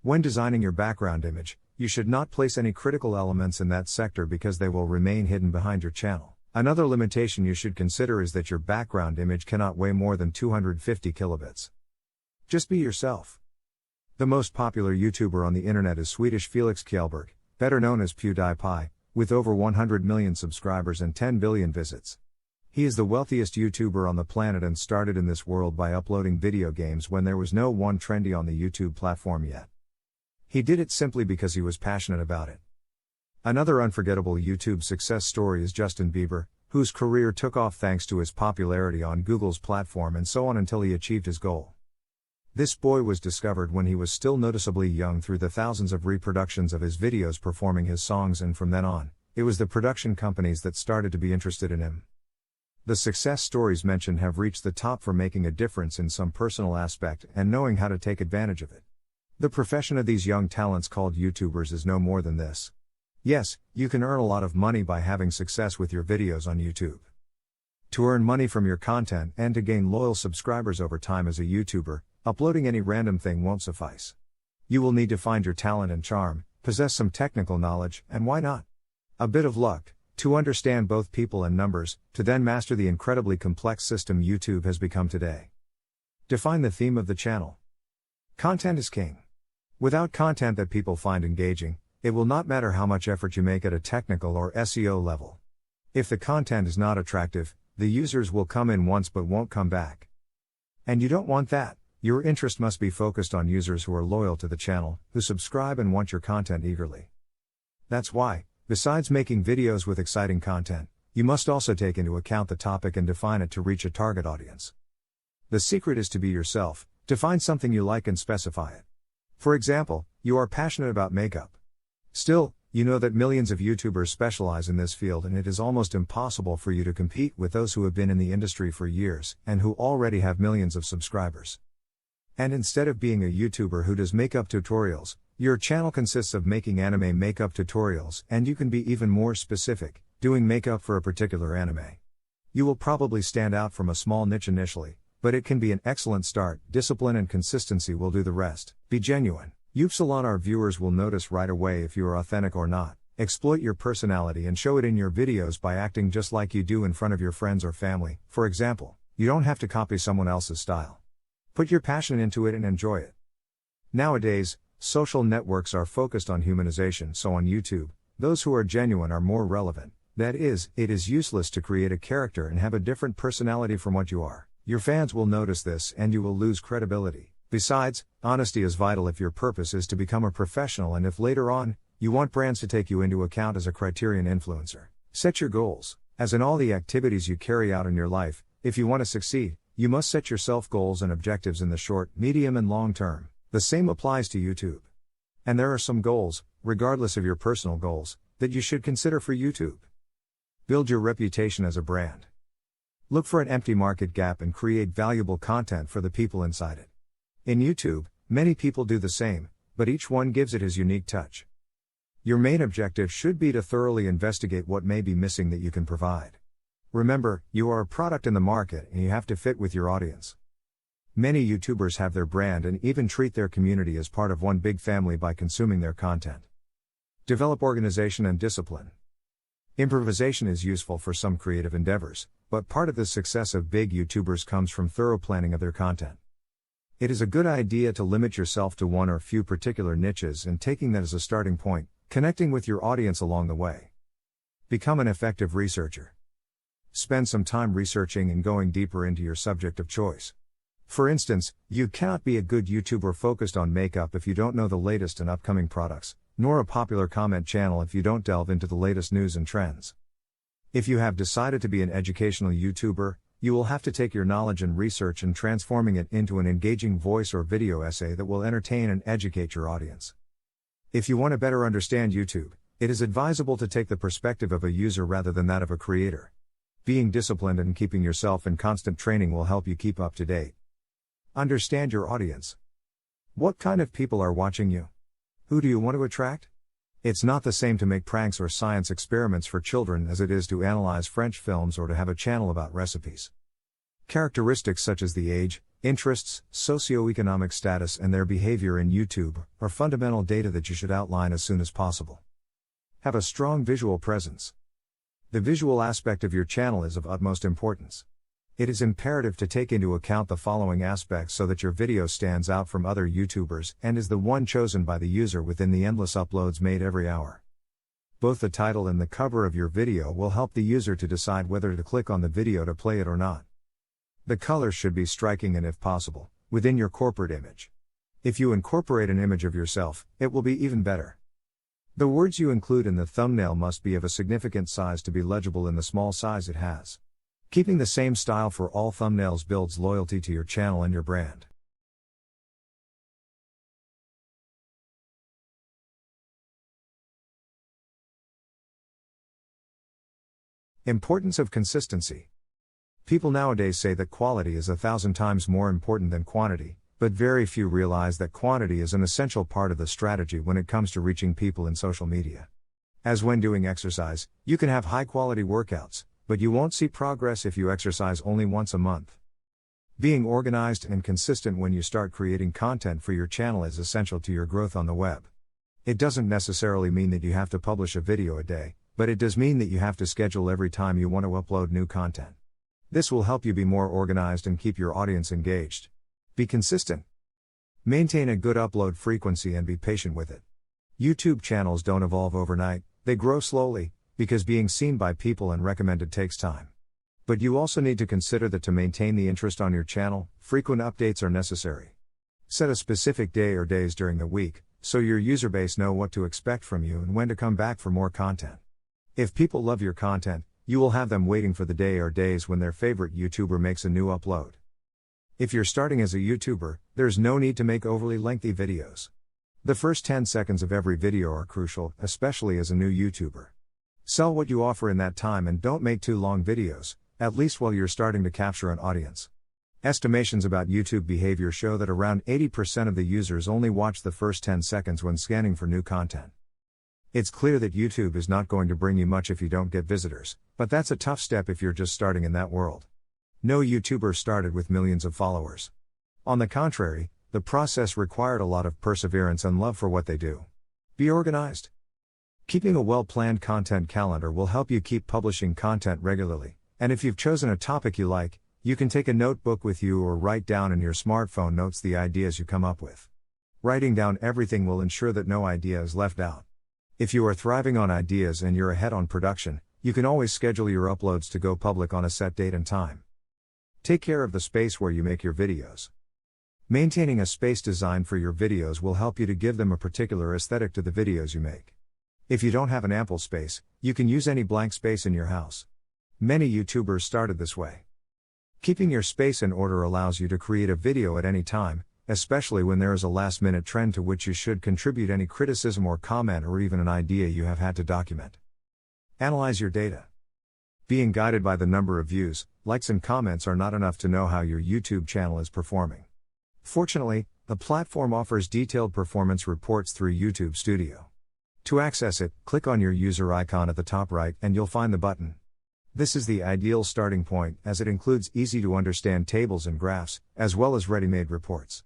When designing your background image, you should not place any critical elements in that sector because they will remain hidden behind your channel. Another limitation you should consider is that your background image cannot weigh more than 250 kilobits. Just be yourself. The most popular YouTuber on the internet is Swedish Felix Kjellberg, better known as PewDiePie, with over 100 million subscribers and 10 billion visits. He is the wealthiest YouTuber on the planet and started in this world by uploading video games when there was no one trendy on the YouTube platform yet. He did it simply because he was passionate about it. Another unforgettable YouTube success story is Justin Bieber, whose career took off thanks to his popularity on Google's platform, and so on until he achieved his goal. This boy was discovered when he was still noticeably young through the thousands of reproductions of his videos performing his songs, and from then on, it was the production companies that started to be interested in him. The success stories mentioned have reached the top for making a difference in some personal aspect and knowing how to take advantage of it. The profession of these young talents called YouTubers is no more than this. Yes, you can earn a lot of money by having success with your videos on YouTube. To earn money from your content and to gain loyal subscribers over time as a YouTuber, uploading any random thing won't suffice. You will need to find your talent and charm, possess some technical knowledge, and why not? A bit of luck, to understand both people and numbers, to then master the incredibly complex system YouTube has become today. Define the theme of the channel. Content is king. Without content that people find engaging, it will not matter how much effort you make at a technical or SEO level. If the content is not attractive, the users will come in once but won't come back. And you don't want that. Your interest must be focused on users who are loyal to the channel, who subscribe and want your content eagerly. That's why, besides making videos with exciting content, you must also take into account the topic and define it to reach a target audience. The secret is to be yourself, to find something you like and specify it. For example, you are passionate about makeup. Still, you know that millions of YouTubers specialize in this field, and it is almost impossible for you to compete with those who have been in the industry for years and who already have millions of subscribers. And instead of being a YouTuber who does makeup tutorials, your channel consists of making anime makeup tutorials, and you can be even more specific, doing makeup for a particular anime. You will probably stand out from a small niche initially, but it can be an excellent start. Discipline and consistency will do the rest. Be genuine. Our viewers will notice right away if you are authentic or not. Exploit your personality and show it in your videos by acting just like you do in front of your friends or family. For example, you don't have to copy someone else's style. Put your passion into it and enjoy it. Nowadays, social networks are focused on humanization, so on YouTube, those who are genuine are more relevant. That is, it is useless to create a character and have a different personality from what you are. Your fans will notice this and you will lose credibility. Besides, honesty is vital if your purpose is to become a professional and if later on, you want brands to take you into account as a criterion influencer. Set your goals. As in all the activities you carry out in your life, if you want to succeed, you must set yourself goals and objectives in the short, medium and long term. The same applies to YouTube. And there are some goals, regardless of your personal goals, that you should consider for YouTube. Build your reputation as a brand. Look for an empty market gap and create valuable content for the people inside it. In YouTube, many people do the same, but each one gives it his unique touch. Your main objective should be to thoroughly investigate what may be missing that you can provide. Remember, you are a product in the market and you have to fit with your audience. Many YouTubers have their brand and even treat their community as part of one big family by consuming their content. Develop organization and discipline. Improvisation is useful for some creative endeavors, but part of the success of big YouTubers comes from thorough planning of their content. It is a good idea to limit yourself to one or few particular niches and taking that as a starting point, connecting with your audience along the way. Become an effective researcher. Spend some time researching and going deeper into your subject of choice. For instance, you cannot be a good YouTuber focused on makeup if you don't know the latest and upcoming products, nor a popular comment channel if you don't delve into the latest news and trends. If you have decided to be an educational YouTuber, you will have to take your knowledge and research and transforming it into an engaging voice or video essay that will entertain and educate your audience. If you want to better understand YouTube, it is advisable to take the perspective of a user rather than that of a creator. Being disciplined and keeping yourself in constant training will help you keep up to date. Understand your audience. What kind of people are watching you? Who do you want to attract? It's not the same to make pranks or science experiments for children as it is to analyze French films or to have a channel about recipes. Characteristics such as the age, interests, socioeconomic status and their behavior in YouTube are fundamental data that you should outline as soon as possible. Have a strong visual presence. The visual aspect of your channel is of utmost importance. It is imperative to take into account the following aspects so that your video stands out from other YouTubers and is the one chosen by the user within the endless uploads made every hour. Both the title and the cover of your video will help the user to decide whether to click on the video to play it or not. The colors should be striking and, if possible, within your corporate image. If you incorporate an image of yourself, it will be even better. The words you include in the thumbnail must be of a significant size to be legible in the small size it has. Keeping the same style for all thumbnails builds loyalty to your channel and your brand. Importance of consistency. People nowadays say that quality is 1,000 times more important than quantity, but very few realize that quantity is an essential part of the strategy when it comes to reaching people in social media. As when doing exercise, you can have high-quality workouts, but you won't see progress if you exercise only once a month. Being organized and consistent when you start creating content for your channel is essential to your growth on the web. It doesn't necessarily mean that you have to publish a video a day, but it does mean that you have to schedule every time you want to upload new content. This will help you be more organized and keep your audience engaged. Be consistent. Maintain a good upload frequency and be patient with it. YouTube channels don't evolve overnight, they grow slowly, because being seen by people and recommended takes time. But you also need to consider that to maintain the interest on your channel, frequent updates are necessary. Set a specific day or days during the week, so your user base know what to expect from you and when to come back for more content. If people love your content, you will have them waiting for the day or days when their favorite YouTuber makes a new upload. If you're starting as a YouTuber, there's no need to make overly lengthy videos. The first 10 seconds of every video are crucial, especially as a new YouTuber. Sell what you offer in that time and don't make too long videos, at least while you're starting to capture an audience. Estimations about YouTube behavior show that around 80% of the users only watch the first 10 seconds when scanning for new content. It's clear that YouTube is not going to bring you much if you don't get visitors, but that's a tough step if you're just starting in that world. No YouTuber started with millions of followers. On the contrary, the process required a lot of perseverance and love for what they do. Be organized. Keeping a well-planned content calendar will help you keep publishing content regularly, and if you've chosen a topic you like, you can take a notebook with you or write down in your smartphone notes the ideas you come up with. Writing down everything will ensure that no idea is left out. If you are thriving on ideas and you're ahead on production, you can always schedule your uploads to go public on a set date and time. Take care of the space where you make your videos. Maintaining a space designed for your videos will help you to give them a particular aesthetic to the videos you make. If you don't have an ample space, you can use any blank space in your house. Many YouTubers started this way. Keeping your space in order allows you to create a video at any time, especially when there is a last-minute trend to which you should contribute any criticism or comment or even an idea you have had to document. Analyze your data. Being guided by the number of views, likes and comments are not enough to know how your YouTube channel is performing. Fortunately, the platform offers detailed performance reports through YouTube Studio. To access it, click on your user icon at the top right and you'll find the button. This is the ideal starting point as it includes easy-to-understand tables and graphs, as well as ready-made reports.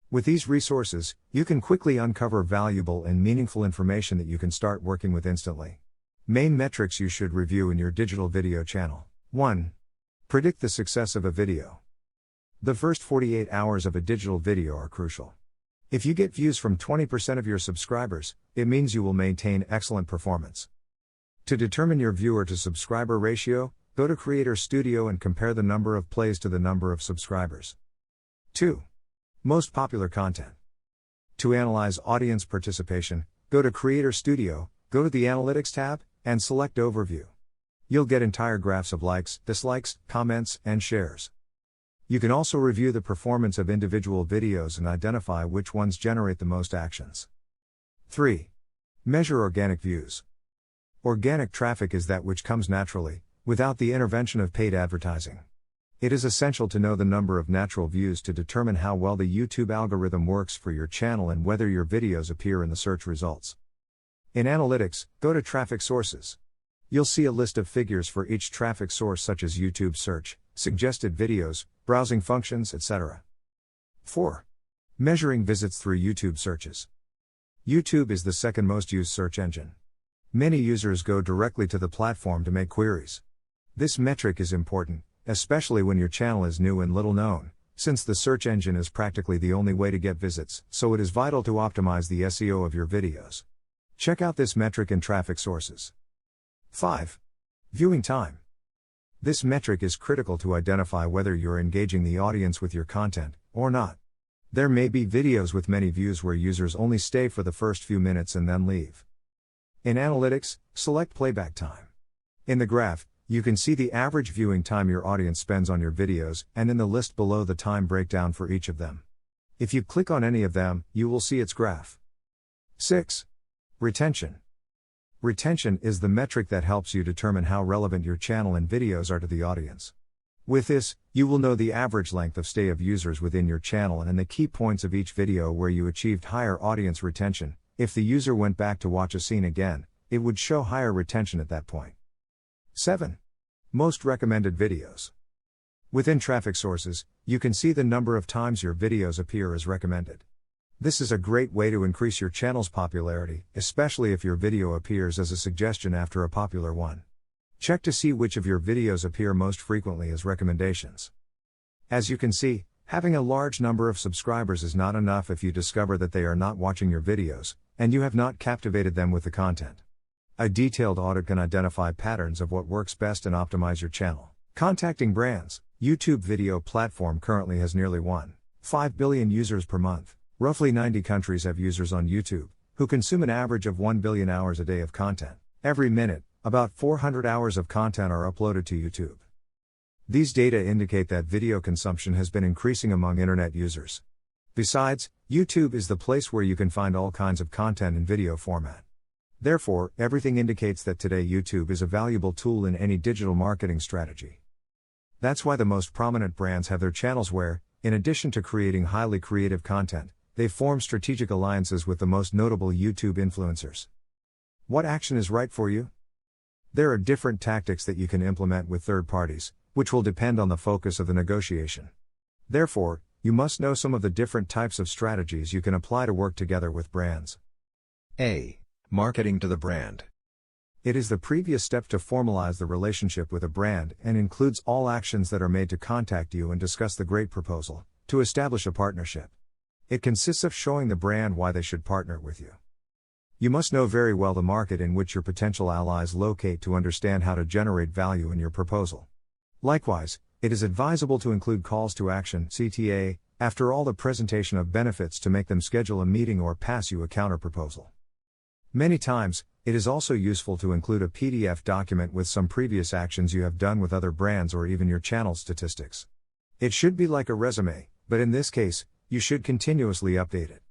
With these resources, you can quickly uncover valuable and meaningful information that you can start working with instantly. Main metrics you should review in your digital video channel. 1. Predict the success of a video. The first 48 hours of a digital video are crucial. If you get views from 20% of your subscribers, it means you will maintain excellent performance. To determine your viewer to subscriber ratio, go to Creator Studio and compare the number of plays to the number of subscribers. 2. Most popular content. To analyze audience participation, go to Creator Studio, go to the Analytics tab, and select Overview. You'll get entire graphs of likes, dislikes, comments, and shares. You can also review the performance of individual videos and identify which ones generate the most actions. 3. Measure organic views. Organic traffic is that which comes naturally, without the intervention of paid advertising. It is essential to know the number of natural views to determine how well the YouTube algorithm works for your channel and whether your videos appear in the search results. In Analytics, go to Traffic Sources. You'll see a list of figures for each traffic source such as YouTube search, suggested videos, browsing functions, etc. 4. Measuring visits through YouTube searches. YouTube is the second most used search engine. Many users go directly to the platform to make queries. This metric is important, especially when your channel is new and little known, since the search engine is practically the only way to get visits, so it is vital to optimize the SEO of your videos. Check out this metric in Traffic Sources. 5. Viewing time. This metric is critical to identify whether you're engaging the audience with your content, or not. There may be videos with many views where users only stay for the first few minutes and then leave. In Analytics, select Playback Time. In the graph, you can see the average viewing time your audience spends on your videos, and in the list below the time breakdown for each of them. If you click on any of them, you will see its graph. 6. Retention. Retention is the metric that helps you determine how relevant your channel and videos are to the audience. With this, you will know the average length of stay of users within your channel and the key points of each video where you achieved higher audience retention. If the user went back to watch a scene again, it would show higher retention at that point. 7. Most recommended videos. Within traffic sources, you can see the number of times your videos appear as recommended. This is a great way to increase your channel's popularity, especially if your video appears as a suggestion after a popular one. Check to see which of your videos appear most frequently as recommendations. As you can see, having a large number of subscribers is not enough if you discover that they are not watching your videos, and you have not captivated them with the content. A detailed audit can identify patterns of what works best and optimize your channel. Contacting brands. YouTube video platform currently has nearly 1.5 billion users per month. Roughly 90 countries have users on YouTube, who consume an average of 1 billion hours a day of content. Every minute, about 400 hours of content are uploaded to YouTube. These data indicate that video consumption has been increasing among internet users. Besides, YouTube is the place where you can find all kinds of content in video format. Therefore, everything indicates that today YouTube is a valuable tool in any digital marketing strategy. That's why the most prominent brands have their channels where, in addition to creating highly creative content, they form strategic alliances with the most notable YouTube influencers. What action is right for you? There are different tactics that you can implement with third parties, which will depend on the focus of the negotiation. Therefore, you must know some of the different types of strategies you can apply to work together with brands. A. Marketing to the brand. It is the previous step to formalize the relationship with a brand and includes all actions that are made to contact you and discuss the great proposal to establish a partnership. It consists of showing the brand why they should partner with you. You must know very well the market in which your potential allies locate to understand how to generate value in your proposal. Likewise, it is advisable to include calls to action (CTA) after all the presentation of benefits to make them schedule a meeting or pass you a counterproposal. Many times, it is also useful to include a PDF document with some previous actions you have done with other brands or even your channel statistics. It should be like a resume, but in this case, you should continuously update it.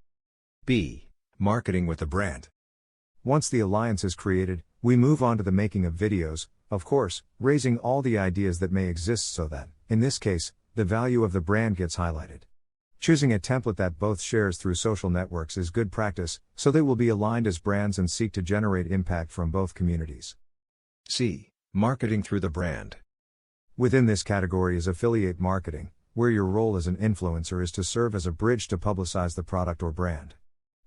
B. Marketing with the brand. Once the alliance is created, we move on to the making of videos, of course, raising all the ideas that may exist so that, in this case, the value of the brand gets highlighted. Choosing a template that both shares through social networks is good practice, so they will be aligned as brands and seek to generate impact from both communities. C. Marketing through the brand. Within this category is affiliate marketing, where your role as an influencer is to serve as a bridge to publicize the product or brand.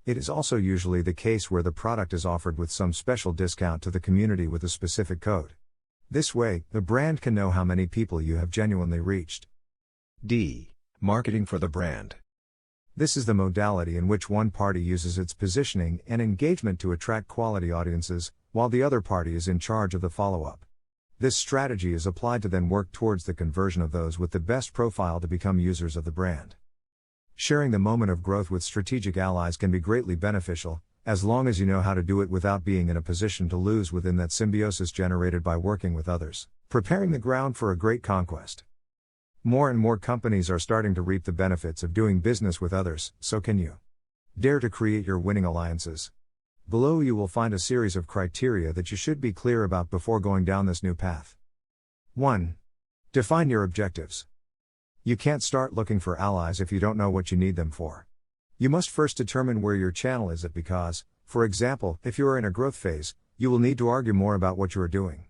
It is also usually the case where the product is offered with some special discount to the community with a specific code. This way, the brand can know how many people you have genuinely reached. D. Marketing for the brand. This is the modality in which one party uses its positioning and engagement to attract quality audiences, while the other party is in charge of the follow-up. This strategy is applied to then work towards the conversion of those with the best profile to become users of the brand. Sharing the moment of growth with strategic allies can be greatly beneficial, as long as you know how to do it without being in a position to lose within that symbiosis generated by working with others, preparing the ground for a great conquest. More and more companies are starting to reap the benefits of doing business with others, so can you. Dare to create your winning alliances. Below you will find a series of criteria that you should be clear about before going down this new path. 1. Define your objectives. You can't start looking for allies if you don't know what you need them for. You must first determine where your channel is at because, for example, if you are in a growth phase, you will need to argue more about what you are doing.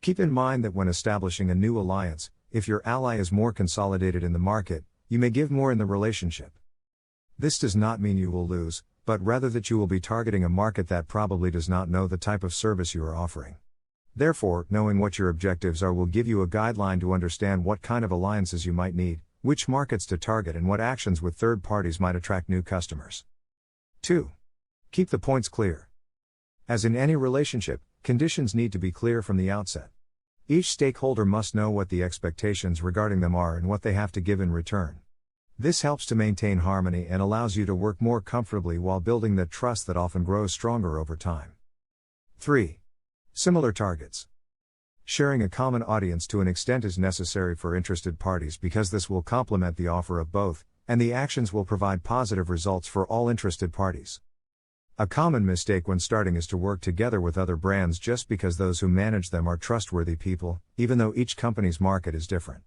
Keep in mind that when establishing a new alliance, if your ally is more consolidated in the market, you may give more in the relationship. This does not mean you will lose, but rather that you will be targeting a market that probably does not know the type of service you are offering. Therefore, knowing what your objectives are will give you a guideline to understand what kind of alliances you might need, which markets to target and what actions with third parties might attract new customers. 2. Keep the points clear. As in any relationship, conditions need to be clear from the outset. Each stakeholder must know what the expectations regarding them are and what they have to give in return. This helps to maintain harmony and allows you to work more comfortably while building the trust that often grows stronger over time. 3. Similar targets. Sharing a common audience to an extent is necessary for interested parties because this will complement the offer of both, and the actions will provide positive results for all interested parties. A common mistake when starting is to work together with other brands just because those who manage them are trustworthy people, even though each company's market is different.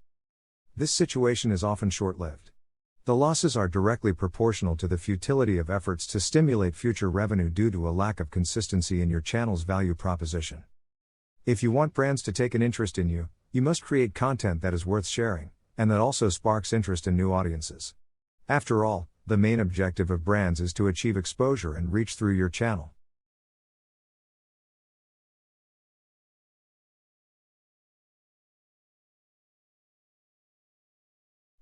This situation is often short-lived. The losses are directly proportional to the futility of efforts to stimulate future revenue due to a lack of consistency in your channel's value proposition. If you want brands to take an interest in you, you must create content that is worth sharing, and that also sparks interest in new audiences. After all, the main objective of brands is to achieve exposure and reach through your channel.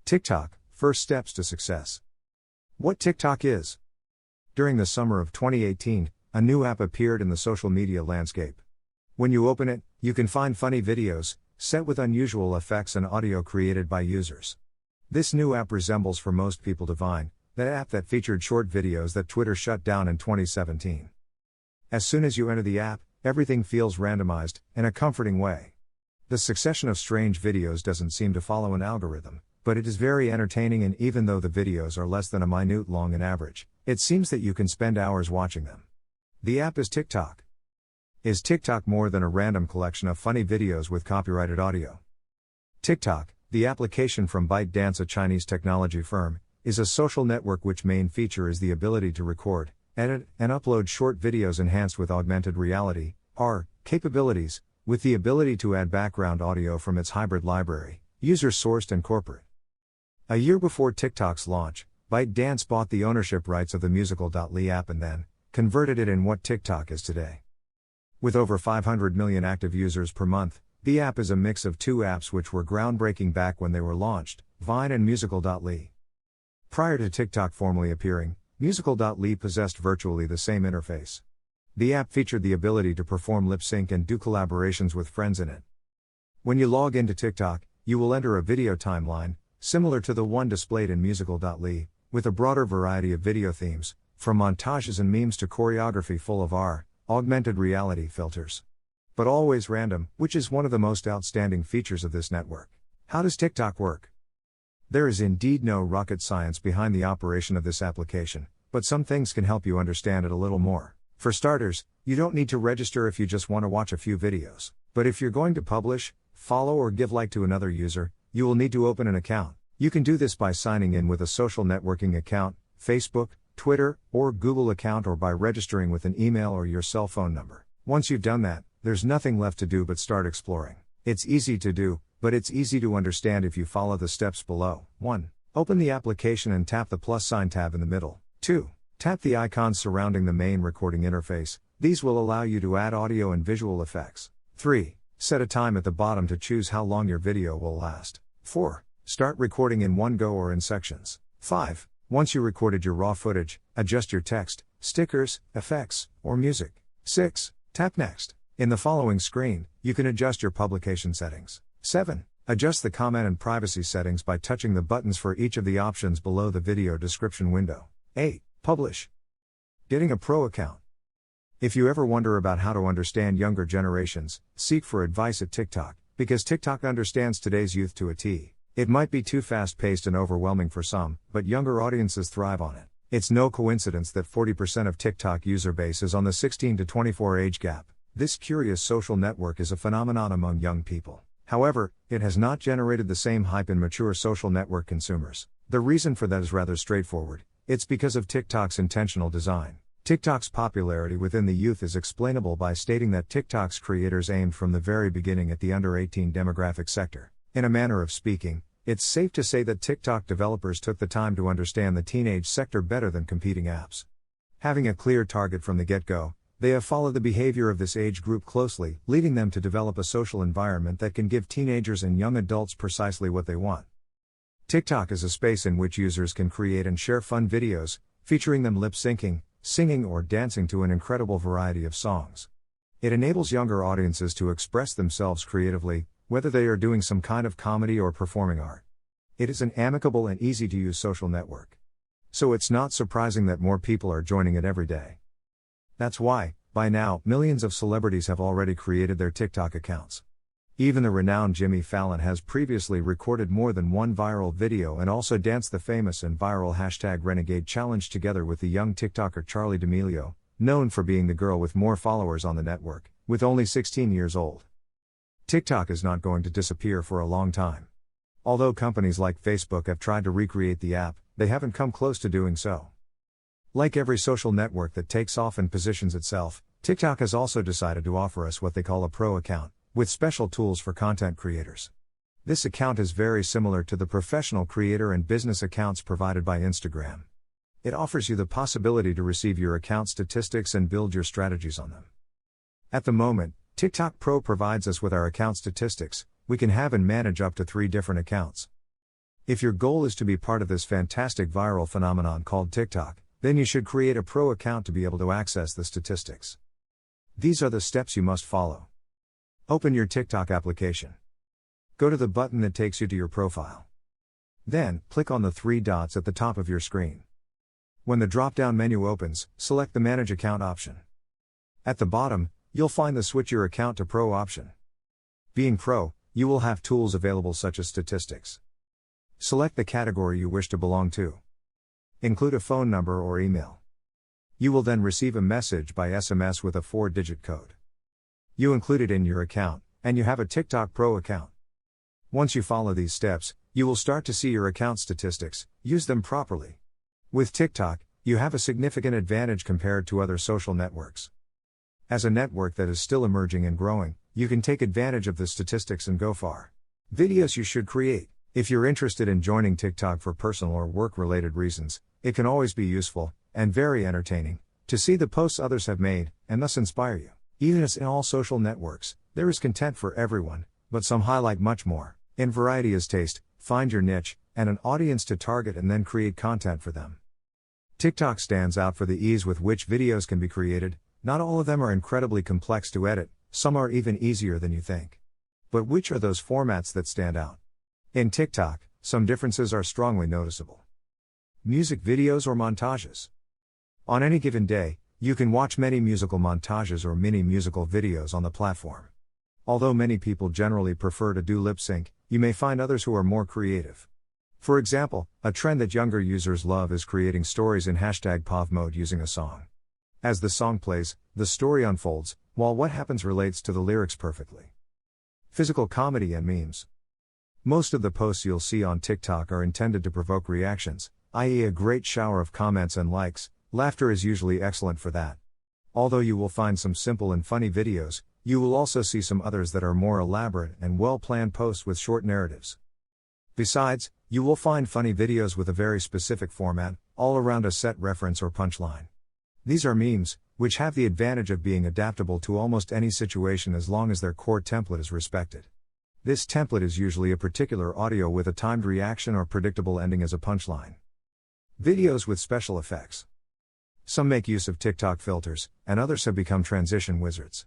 TikTok, first steps to success. What TikTok is? During the summer of 2018, a new app appeared in the social media landscape. When you open it, you can find funny videos, set with unusual effects and audio created by users. This new app resembles for most people Vine, the app that featured short videos that Twitter shut down in 2017. As soon as you enter the app, everything feels randomized, in a comforting way. The succession of strange videos doesn't seem to follow an algorithm, but it is very entertaining, and even though the videos are less than a minute long in average, it seems that you can spend hours watching them. The app is TikTok. Is TikTok more than a random collection of funny videos with copyrighted audio? TikTok, the application from ByteDance, a Chinese technology firm, is a social network which main feature is the ability to record, edit, and upload short videos enhanced with augmented reality, AR, capabilities, with the ability to add background audio from its hybrid library, user-sourced and corporate. A year before TikTok's launch, ByteDance bought the ownership rights of the Musical.ly app and then converted it in what TikTok is today. With over 500 million active users per month, the app is a mix of two apps which were groundbreaking back when they were launched, Vine and Musical.ly. Prior to TikTok formally appearing, Musical.ly possessed virtually the same interface. The app featured the ability to perform lip sync and do collaborations with friends in it. When you log into TikTok, you will enter a video timeline, similar to the one displayed in Musical.ly, with a broader variety of video themes, from montages and memes to choreography full of AR, augmented reality filters. But always random, which is one of the most outstanding features of this network. How does TikTok work? There is indeed no rocket science behind the operation of this application, but some things can help you understand it a little more. For starters, you don't need to register if you just want to watch a few videos. But if you're going to publish, follow or give like to another user, you will need to open an account. You can do this by signing in with a social networking account, Facebook, Twitter, or Google account, or by registering with an email or your cell phone number. Once you've done that, there's nothing left to do but start exploring. It's easy to do, but it's easy to understand if you follow the steps below. 1. Open the application and tap the plus sign tab in the middle. 2. Tap the icons surrounding the main recording interface. These will allow you to add audio and visual effects. 3. Set a time at the bottom to choose how long your video will last. 4. Start recording in one go or in sections. 5. Once you recorded your raw footage, adjust your text, stickers, effects, or music. 6. Tap Next. In the following screen, you can adjust your publication settings. 7. Adjust the comment and privacy settings by touching the buttons for each of the options below the video description window. 8. Publish. Getting a pro account. If you ever wonder about how to understand younger generations, seek for advice at TikTok, because TikTok understands today's youth to a T. It might be too fast-paced and overwhelming for some, but younger audiences thrive on it. It's no coincidence that 40% of TikTok user base is on the 16 to 24 age gap. This curious social network is a phenomenon among young people. However, it has not generated the same hype in mature social network consumers. The reason for that is rather straightforward. It's because of TikTok's intentional design. TikTok's popularity within the youth is explainable by stating that TikTok's creators aimed from the very beginning at the under 18 demographic sector. In a manner of speaking, it's safe to say that TikTok developers took the time to understand the teenage sector better than competing apps. Having a clear target from the get-go, they have followed the behavior of this age group closely, leading them to develop a social environment that can give teenagers and young adults precisely what they want. TikTok is a space in which users can create and share fun videos, featuring them lip-syncing, singing or dancing to an incredible variety of songs. It enables younger audiences to express themselves creatively, whether they are doing some kind of comedy or performing art. It is an amicable and easy-to-use social network. So it's not surprising that more people are joining it every day. That's why, By now, millions of celebrities have already created their TikTok accounts. Even the renowned Jimmy Fallon has previously recorded more than one viral video and also danced the famous and viral #Renegade challenge together with the young TikToker Charli D'Amelio, known for being the girl with more followers on the network, with only 16 years old. TikTok is not going to disappear for a long time. Although companies like Facebook have tried to recreate the app, they haven't come close to doing so. Like every social network that takes off and positions itself, TikTok has also decided to offer us what they call a pro account, with special tools for content creators. This account is very similar to the professional creator and business accounts provided by Instagram. It offers you the possibility to receive your account statistics and build your strategies on them. At the moment, TikTok Pro provides us with our account statistics. We can have and manage up to 3 different accounts. If your goal is to be part of this fantastic viral phenomenon called TikTok, then you should create a pro account to be able to access the statistics. These are the steps you must follow. Open your TikTok application. Go to the button that takes you to your profile. Then, click on the 3 dots at the top of your screen. When the drop-down menu opens, select the Manage Account option. At the bottom, you'll find the Switch Your Account to Pro option. Being Pro, you will have tools available such as statistics. Select the category you wish to belong to. Include a phone number or email. You will then receive a message by SMS with a 4-digit code. You include it in your account, and you have a TikTok Pro account. Once you follow these steps, you will start to see your account statistics. Use them properly. With TikTok, you have a significant advantage compared to other social networks. As a network that is still emerging and growing, you can take advantage of the statistics and go far. Videos you should create. If you're interested in joining TikTok for personal or work-related reasons, it can always be useful, and very entertaining, to see the posts others have made, and thus inspire you. Even as in all social networks, there is content for everyone, but some highlight much more. In variety is taste, find your niche, and an audience to target and then create content for them. TikTok stands out for the ease with which videos can be created. Not all of them are incredibly complex to edit, some are even easier than you think. But which are those formats that stand out? In TikTok, some differences are strongly noticeable. Music videos or montages. On any given day, you can watch many musical montages or mini musical videos on the platform. Although many people generally prefer to do lip sync, you may find others who are more creative. For example, a trend that younger users love is creating stories in #POV mode using a song. As the song plays, the story unfolds, while what happens relates to the lyrics perfectly. Physical comedy and memes. Most of the posts you'll see on TikTok are intended to provoke reactions, i.e., a great shower of comments and likes. Laughter is usually excellent for that. Although you will find some simple and funny videos, you will also see some others that are more elaborate and well-planned posts with short narratives. Besides, you will find funny videos with a very specific format, all around a set reference or punchline. These are memes, which have the advantage of being adaptable to almost any situation as long as their core template is respected. This template is usually a particular audio with a timed reaction or predictable ending as a punchline. Videos with special effects. Some make use of TikTok filters, and others have become transition wizards.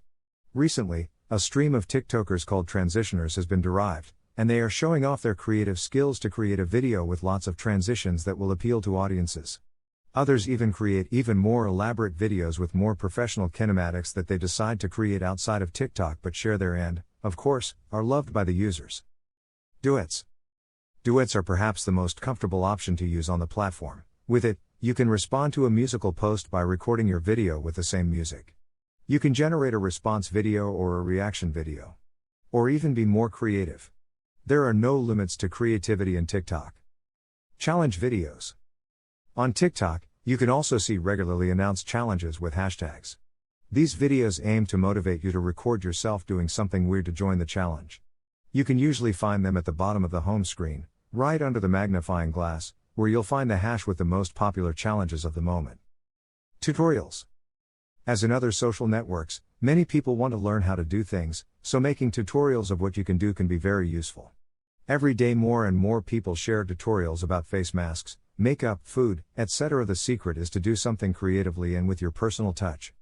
Recently, a stream of TikTokers called transitioners has been derived, and they are showing off their creative skills to create a video with lots of transitions that will appeal to audiences. Others even create even more elaborate videos with more professional kinematics that they decide to create outside of TikTok but share there and, of course, are loved by the users. Duets. Duets are perhaps the most comfortable option to use on the platform. With it, you can respond to a musical post by recording your video with the same music. You can generate a response video or a reaction video. Or even be more creative. There are no limits to creativity in TikTok. Challenge videos. On TikTok, you can also see regularly announced challenges with hashtags. These videos aim to motivate you to record yourself doing something weird to join the challenge. You can usually find them at the bottom of the home screen, right under the magnifying glass, where you'll find the hash with the most popular challenges of the moment. Tutorials. As in other social networks, many people want to learn how to do things, so making tutorials of what you can do can be very useful. Every day more and more people share tutorials about face masks, makeup, food, etc. The secret is to do something creatively and with your personal touch.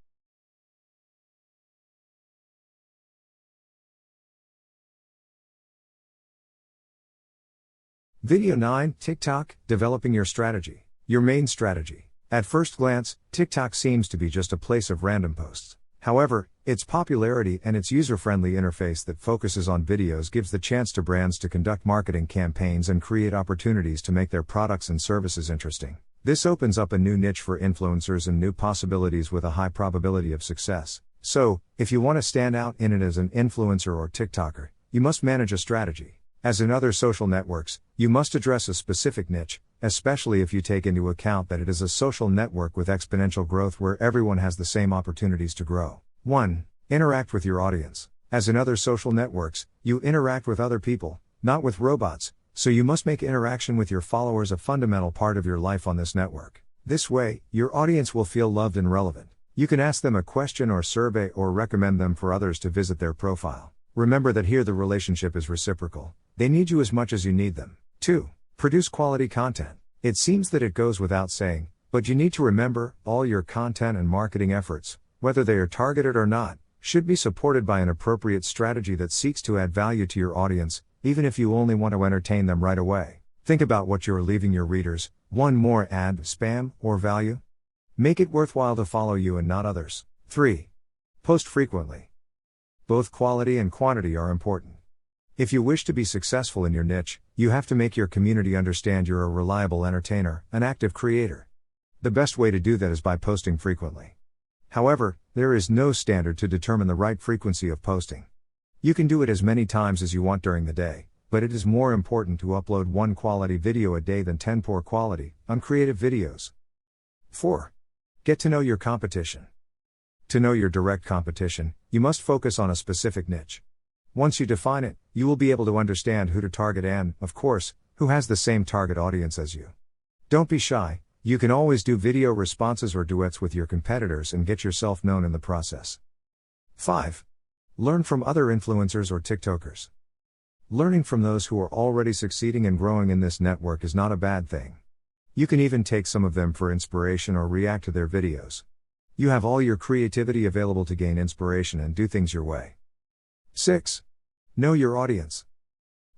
Video 9, TikTok, developing your strategy. Your main strategy. At first glance, TikTok seems to be just a place of random posts. However, its popularity and its user-friendly interface that focuses on videos gives the chance to brands to conduct marketing campaigns and create opportunities to make their products and services interesting. This opens up a new niche for influencers and new possibilities with a high probability of success. So, if you want to stand out in it as an influencer or TikToker, you must manage a strategy. As in other social networks, you must address a specific niche, especially if you take into account that it is a social network with exponential growth where everyone has the same opportunities to grow. 1. Interact with your audience. As in other social networks, you interact with other people, not with robots, so you must make interaction with your followers a fundamental part of your life on this network. This way, your audience will feel loved and relevant. You can ask them a question or survey or recommend them for others to visit their profile. Remember that here the relationship is reciprocal. They need you as much as you need them. 2. Produce quality content. It seems that it goes without saying, but you need to remember, all your content and marketing efforts, whether they are targeted or not, should be supported by an appropriate strategy that seeks to add value to your audience, even if you only want to entertain them right away. Think about what you are leaving your readers: one more ad, spam, or value? Make it worthwhile to follow you and not others. 3. Post frequently. Both quality and quantity are important. If you wish to be successful in your niche, you have to make your community understand you're a reliable entertainer, an active creator. The best way to do that is by posting frequently. However, there is no standard to determine the right frequency of posting. You can do it as many times as you want during the day, but it is more important to upload one quality video a day than 10 poor quality, uncreative videos. 4. Get to know your competition. To know your direct competition, you must focus on a specific niche. Once you define it, you will be able to understand who to target and, of course, who has the same target audience as you. Don't be shy, you can always do video responses or duets with your competitors and get yourself known in the process. 5. Learn from other influencers or TikTokers. Learning from those who are already succeeding and growing in this network is not a bad thing. You can even take some of them for inspiration or react to their videos. You have all your creativity available to gain inspiration and do things your way. 6. Know your audience.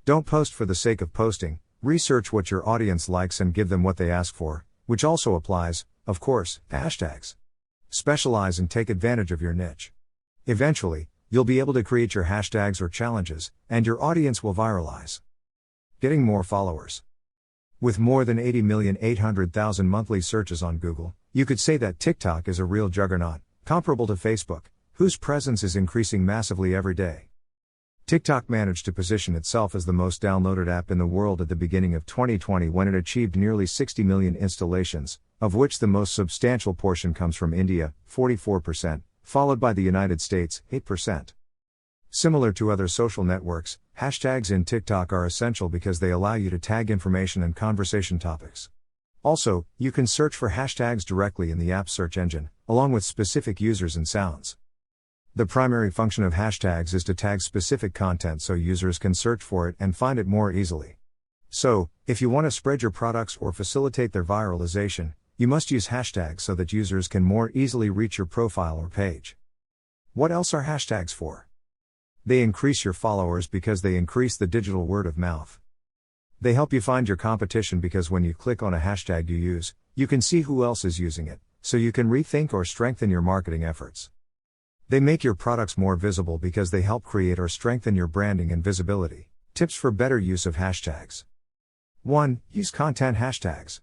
Don't post for the sake of posting, research what your audience likes and give them what they ask for, which also applies, of course, to hashtags. Specialize and take advantage of your niche. Eventually, you'll be able to create your hashtags or challenges, and your audience will viralize. Getting more followers. With more than 80,800,000 monthly searches on Google, you could say that TikTok is a real juggernaut, comparable to Facebook, whose presence is increasing massively every day. TikTok managed to position itself as the most downloaded app in the world at the beginning of 2020 when it achieved nearly 60 million installations, of which the most substantial portion comes from India, 44%, followed by the United States, 8%. Similar to other social networks, hashtags in TikTok are essential because they allow you to tag information and conversation topics. Also, you can search for hashtags directly in the app's search engine, along with specific users and sounds. The primary function of hashtags is to tag specific content so users can search for it and find it more easily. So, if you want to spread your products or facilitate their viralization, you must use hashtags so that users can more easily reach your profile or page. What else are hashtags for? They increase your followers because they increase the digital word of mouth. They help you find your competition because when you click on a hashtag you use, you can see who else is using it, so you can rethink or strengthen your marketing efforts. They make your products more visible because they help create or strengthen your branding and visibility. Tips for better use of hashtags. 1. Use content hashtags.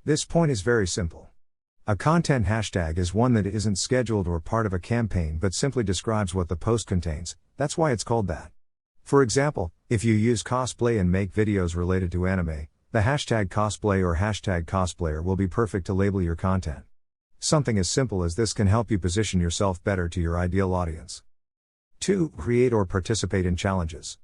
This point is very simple. A content hashtag is one that isn't scheduled or part of a campaign but simply describes what the post contains, that's why it's called that. For example, if you use cosplay and make videos related to anime, the hashtag cosplay or hashtag cosplayer will be perfect to label your content. Something as simple as this can help you position yourself better to your ideal audience. 2. Create or participate in challenges.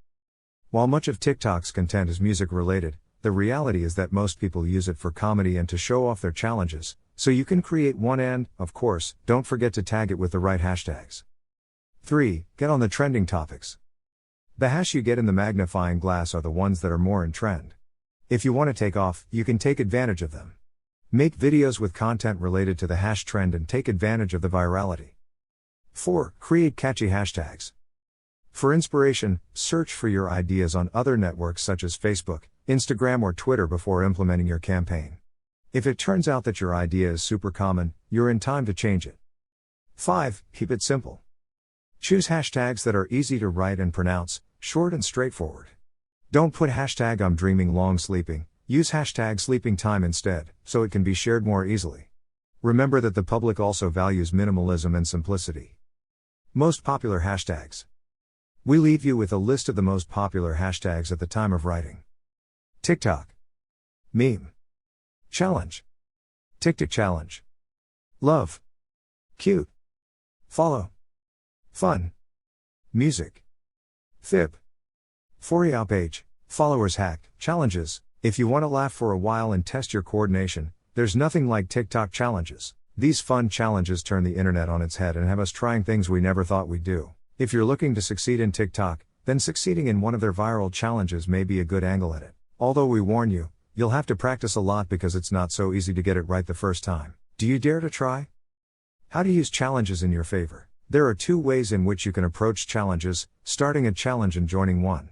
While much of TikTok's content is music related, the reality is that most people use it for comedy and to show off their challenges, so you can create one and, of course, don't forget to tag it with the right hashtags. 3. Get on the trending topics. The hash you get in the magnifying glass are the ones that are more in trend. If you want to take off, you can take advantage of them. Make videos with content related to the hash trend and take advantage of the virality. 4. Create catchy hashtags. For inspiration, search for your ideas on other networks such as Facebook, Instagram or Twitter before implementing your campaign. If it turns out that your idea is super common, you're in time to change it. 5. Keep it simple. Choose hashtags that are easy to write and pronounce, short and straightforward. Don't put hashtag I'm dreaming long sleeping, use hashtag sleeping time instead, so it can be shared more easily. Remember that the public also values minimalism and simplicity. Most popular hashtags. We leave you with a list of the most popular hashtags at the time of writing. TikTok. Meme. Challenge. TikTok challenge. Love. Cute. Follow. Fun. Music. Fib. For you page. Followers hack. Challenges. If you want to laugh for a while and test your coordination, there's nothing like TikTok challenges. These fun challenges turn the internet on its head and have us trying things we never thought we'd do. If you're looking to succeed in TikTok, then succeeding in one of their viral challenges may be a good angle at it. Although we warn you, you'll have to practice a lot because it's not so easy to get it right the first time. Do you dare to try? How to use challenges in your favor. There are 2 ways in which you can approach challenges: starting a challenge and joining one.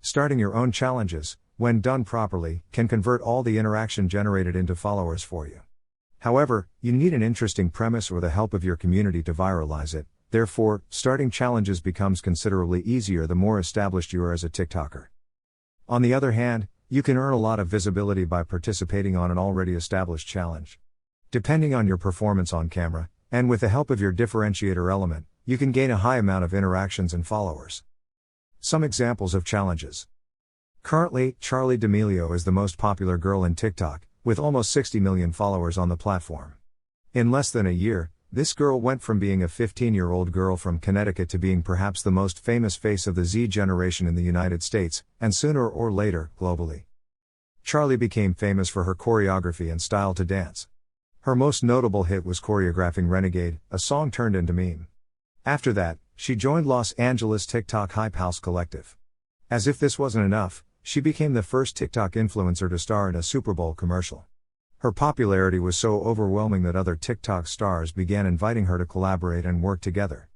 Starting your own challenges, when done properly, can convert all the interaction generated into followers for you. However, you need an interesting premise or the help of your community to viralize it. Therefore, starting challenges becomes considerably easier the more established you are as a TikToker. On the other hand, you can earn a lot of visibility by participating on an already established challenge. Depending on your performance on camera, and with the help of your differentiator element, you can gain a high amount of interactions and followers. Some examples of challenges. Currently, Charli D'Amelio is the most popular girl in TikTok, with almost 60 million followers on the platform. In less than a year, this girl went from being a 15-year-old girl from Connecticut to being perhaps the most famous face of the Z generation in the United States, and sooner or later, globally. Charli became famous for her choreography and style to dance. Her most notable hit was choreographing Renegade, a song turned into meme. After that, she joined Los Angeles TikTok Hype House Collective. As if this wasn't enough, she became the first TikTok influencer to star in a Super Bowl commercial. Her popularity was so overwhelming that other TikTok stars began inviting her to collaborate and work together.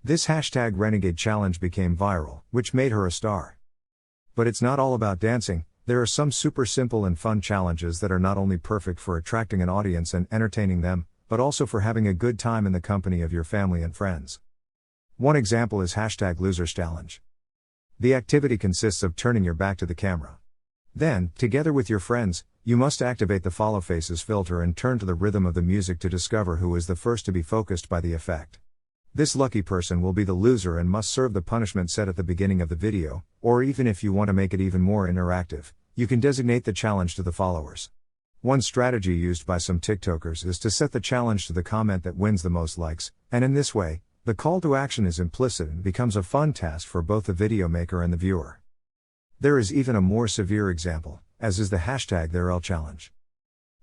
This hashtag Renegade challenge became viral, which made her a star. But it's not all about dancing. There are some super simple and fun challenges that are not only perfect for attracting an audience and entertaining them, but also for having a good time in the company of your family and friends. One example is hashtag Losers Challenge. The activity consists of turning your back to the camera. Then, together with your friends, you must activate the follow faces filter and turn to the rhythm of the music to discover who is the first to be focused by the effect. This lucky person will be the loser and must serve the punishment set at the beginning of the video, or even if you want to make it even more interactive, you can designate the challenge to the followers. One strategy used by some TikTokers is to set the challenge to the comment that wins the most likes, and in this way, the call to action is implicit and becomes a fun task for both the video maker and the viewer. There is even a more severe example, as is the hashtag TheirL challenge.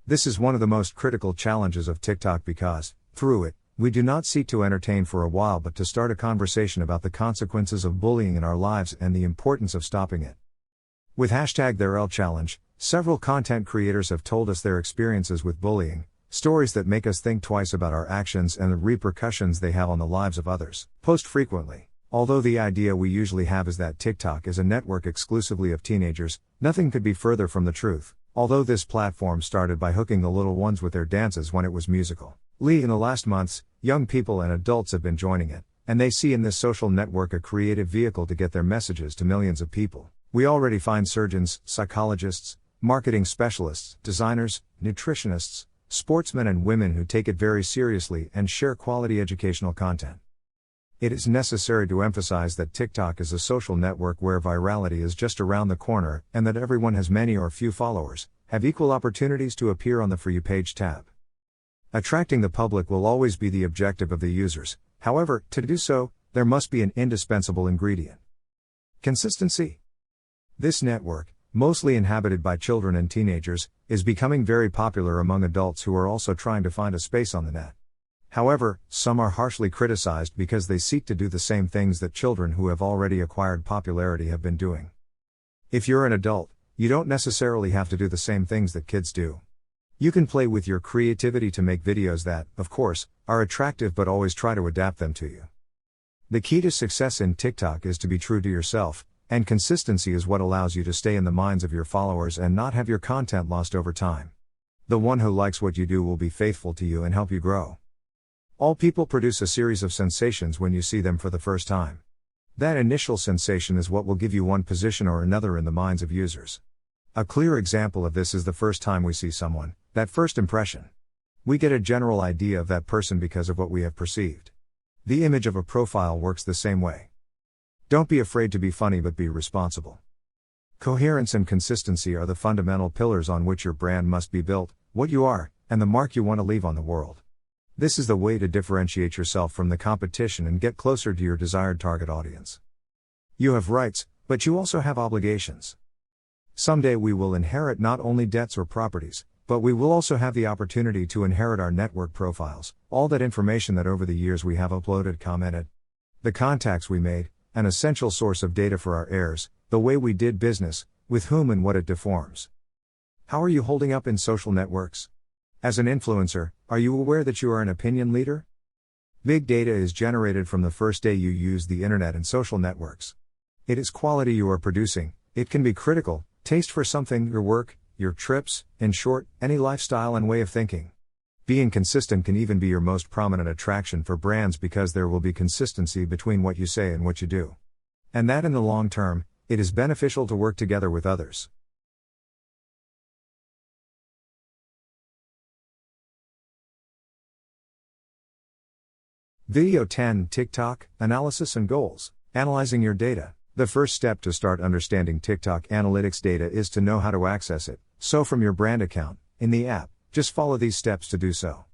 This is one of the most critical challenges of TikTok because, through it, we do not seek to entertain for a while but to start a conversation about the consequences of bullying in our lives and the importance of stopping it. With hashtag TheirL challenge, several content creators have told us their experiences with bullying, stories that make us think twice about our actions and the repercussions they have on the lives of others. Post frequently. Although the idea we usually have is that TikTok is a network exclusively of teenagers, nothing could be further from the truth. Although this platform started by hooking the little ones with their dances when it was musical. In the last months, young people and adults have been joining it, and they see in this social network a creative vehicle to get their messages to millions of people. We already find surgeons, psychologists, marketing specialists, designers, nutritionists, sportsmen and women who take it very seriously and share quality educational content. It is necessary to emphasize that TikTok is a social network where virality is just around the corner and that everyone has many or few followers, have equal opportunities to appear on the For You page tab. Attracting the public will always be the objective of the users, however, to do so, there must be an indispensable ingredient. Consistency. This network, mostly inhabited by children and teenagers, is becoming very popular among adults who are also trying to find a space on the net. However, some are harshly criticized because they seek to do the same things that children who have already acquired popularity have been doing. If you're an adult, you don't necessarily have to do the same things that kids do. You can play with your creativity to make videos that, of course, are attractive but always try to adapt them to you. The key to success in TikTok is to be true to yourself, and consistency is what allows you to stay in the minds of your followers and not have your content lost over time. The one who likes what you do will be faithful to you and help you grow. All people produce a series of sensations when you see them for the first time. That initial sensation is what will give you one position or another in the minds of users. A clear example of this is the first time we see someone, that first impression. We get a general idea of that person because of what we have perceived. The image of a profile works the same way. Don't be afraid to be funny, but be responsible. Coherence and consistency are the fundamental pillars on which your brand must be built, what you are, and the mark you want to leave on the world. This is the way to differentiate yourself from the competition and get closer to your desired target audience. You have rights, but you also have obligations. Someday we will inherit not only debts or properties, but we will also have the opportunity to inherit our network profiles, all that information that over the years we have uploaded, commented. The contacts we made, an essential source of data for our heirs, the way we did business, with whom and what it deforms. How are you holding up in social networks? As an influencer, are you aware that you are an opinion leader? Big data is generated from the first day you use the internet and social networks. It is quality you are producing, it can be critical, taste for something, your work, your trips, in short, any lifestyle and way of thinking. Being consistent can even be your most prominent attraction for brands because there will be consistency between what you say and what you do. And that in the long term, it is beneficial to work together with others. Video 10: TikTok, Analysis and Goals. Analyzing your data. The first step to start understanding TikTok analytics data is to know how to access it, so from your brand account, in the app, just follow these steps to do so.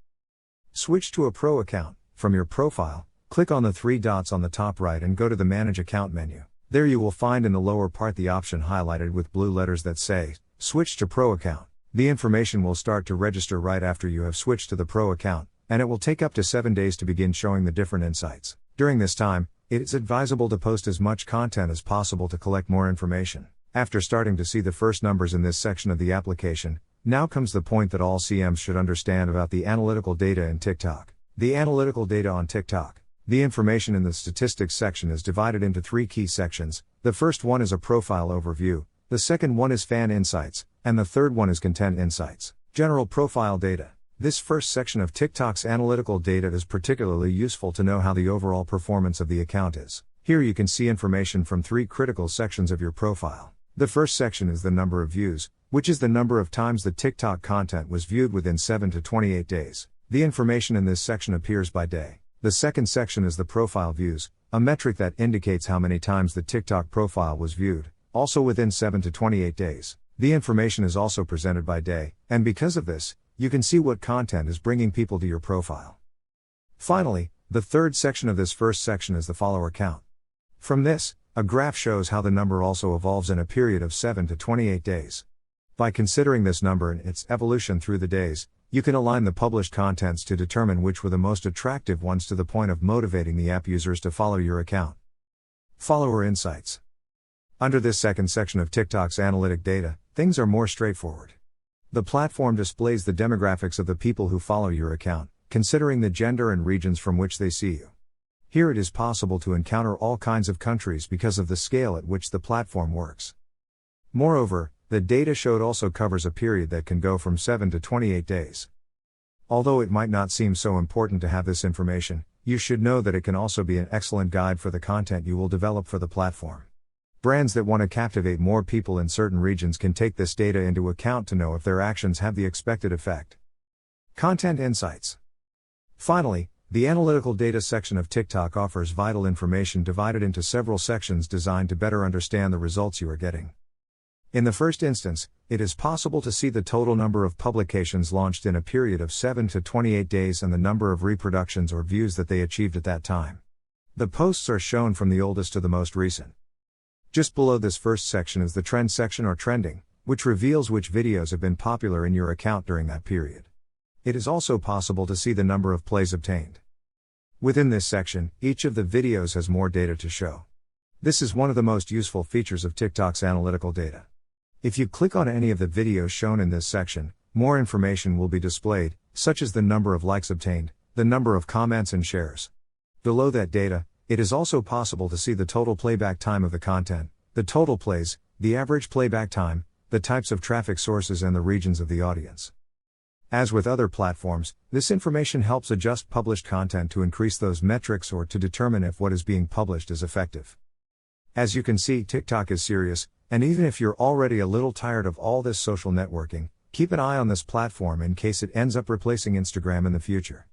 Switch to a pro account. From your profile, click on the three dots on the top right and go to the Manage Account menu. There you will find in the lower part the option highlighted with blue letters that say, Switch to Pro Account. The information will start to register right after you have switched to the Pro account, and it will take up to 7 days to begin showing the different insights. During this time, it is advisable to post as much content as possible to collect more information. After starting to see the first numbers in this section of the application, now comes the point that all CMs should understand about the analytical data in TikTok. The analytical data on TikTok. The information in the statistics section is divided into 3 key sections. The first one is a profile overview, the second one is fan insights, and the third one is content insights. General profile data. This first section of TikTok's analytical data is particularly useful to know how the overall performance of the account is. Here you can see information from 3 critical sections of your profile. The first section is the number of views, which is the number of times the TikTok content was viewed within 7 to 28 days. The information in this section appears by day. The second section is the profile views, a metric that indicates how many times the TikTok profile was viewed, also within 7 to 28 days. The information is also presented by day, and because of this, you can see what content is bringing people to your profile. Finally, the third section of this first section is the follower count. From this, a graph shows how the number also evolves in a period of 7 to 28 days. By considering this number and its evolution through the days, you can align the published contents to determine which were the most attractive ones to the point of motivating the app users to follow your account. Follower insights. Under this second section of TikTok's analytic data, things are more straightforward. The platform displays the demographics of the people who follow your account, considering the gender and regions from which they see you. Here it is possible to encounter all kinds of countries because of the scale at which the platform works. Moreover, the data showed also covers a period that can go from 7 to 28 days. Although it might not seem so important to have this information, you should know that it can also be an excellent guide for the content you will develop for the platform. Brands that want to captivate more people in certain regions can take this data into account to know if their actions have the expected effect. Content insights. Finally, the analytical data section of TikTok offers vital information divided into several sections designed to better understand the results you are getting. In the first instance, it is possible to see the total number of publications launched in a period of 7 to 28 days and the number of reproductions or views that they achieved at that time. The posts are shown from the oldest to the most recent. Just below this first section is the trend section or trending, which reveals which videos have been popular in your account during that period. It is also possible to see the number of plays obtained. Within this section, each of the videos has more data to show. This is one of the most useful features of TikTok's analytical data. If you click on any of the videos shown in this section, more information will be displayed, such as the number of likes obtained, the number of comments and shares. Below that data, it is also possible to see the total playback time of the content, the total plays, the average playback time, the types of traffic sources and the regions of the audience. As with other platforms, this information helps adjust published content to increase those metrics or to determine if what is being published is effective. As you can see, TikTok is serious, and even if you're already a little tired of all this social networking, keep an eye on this platform in case it ends up replacing Instagram in the future.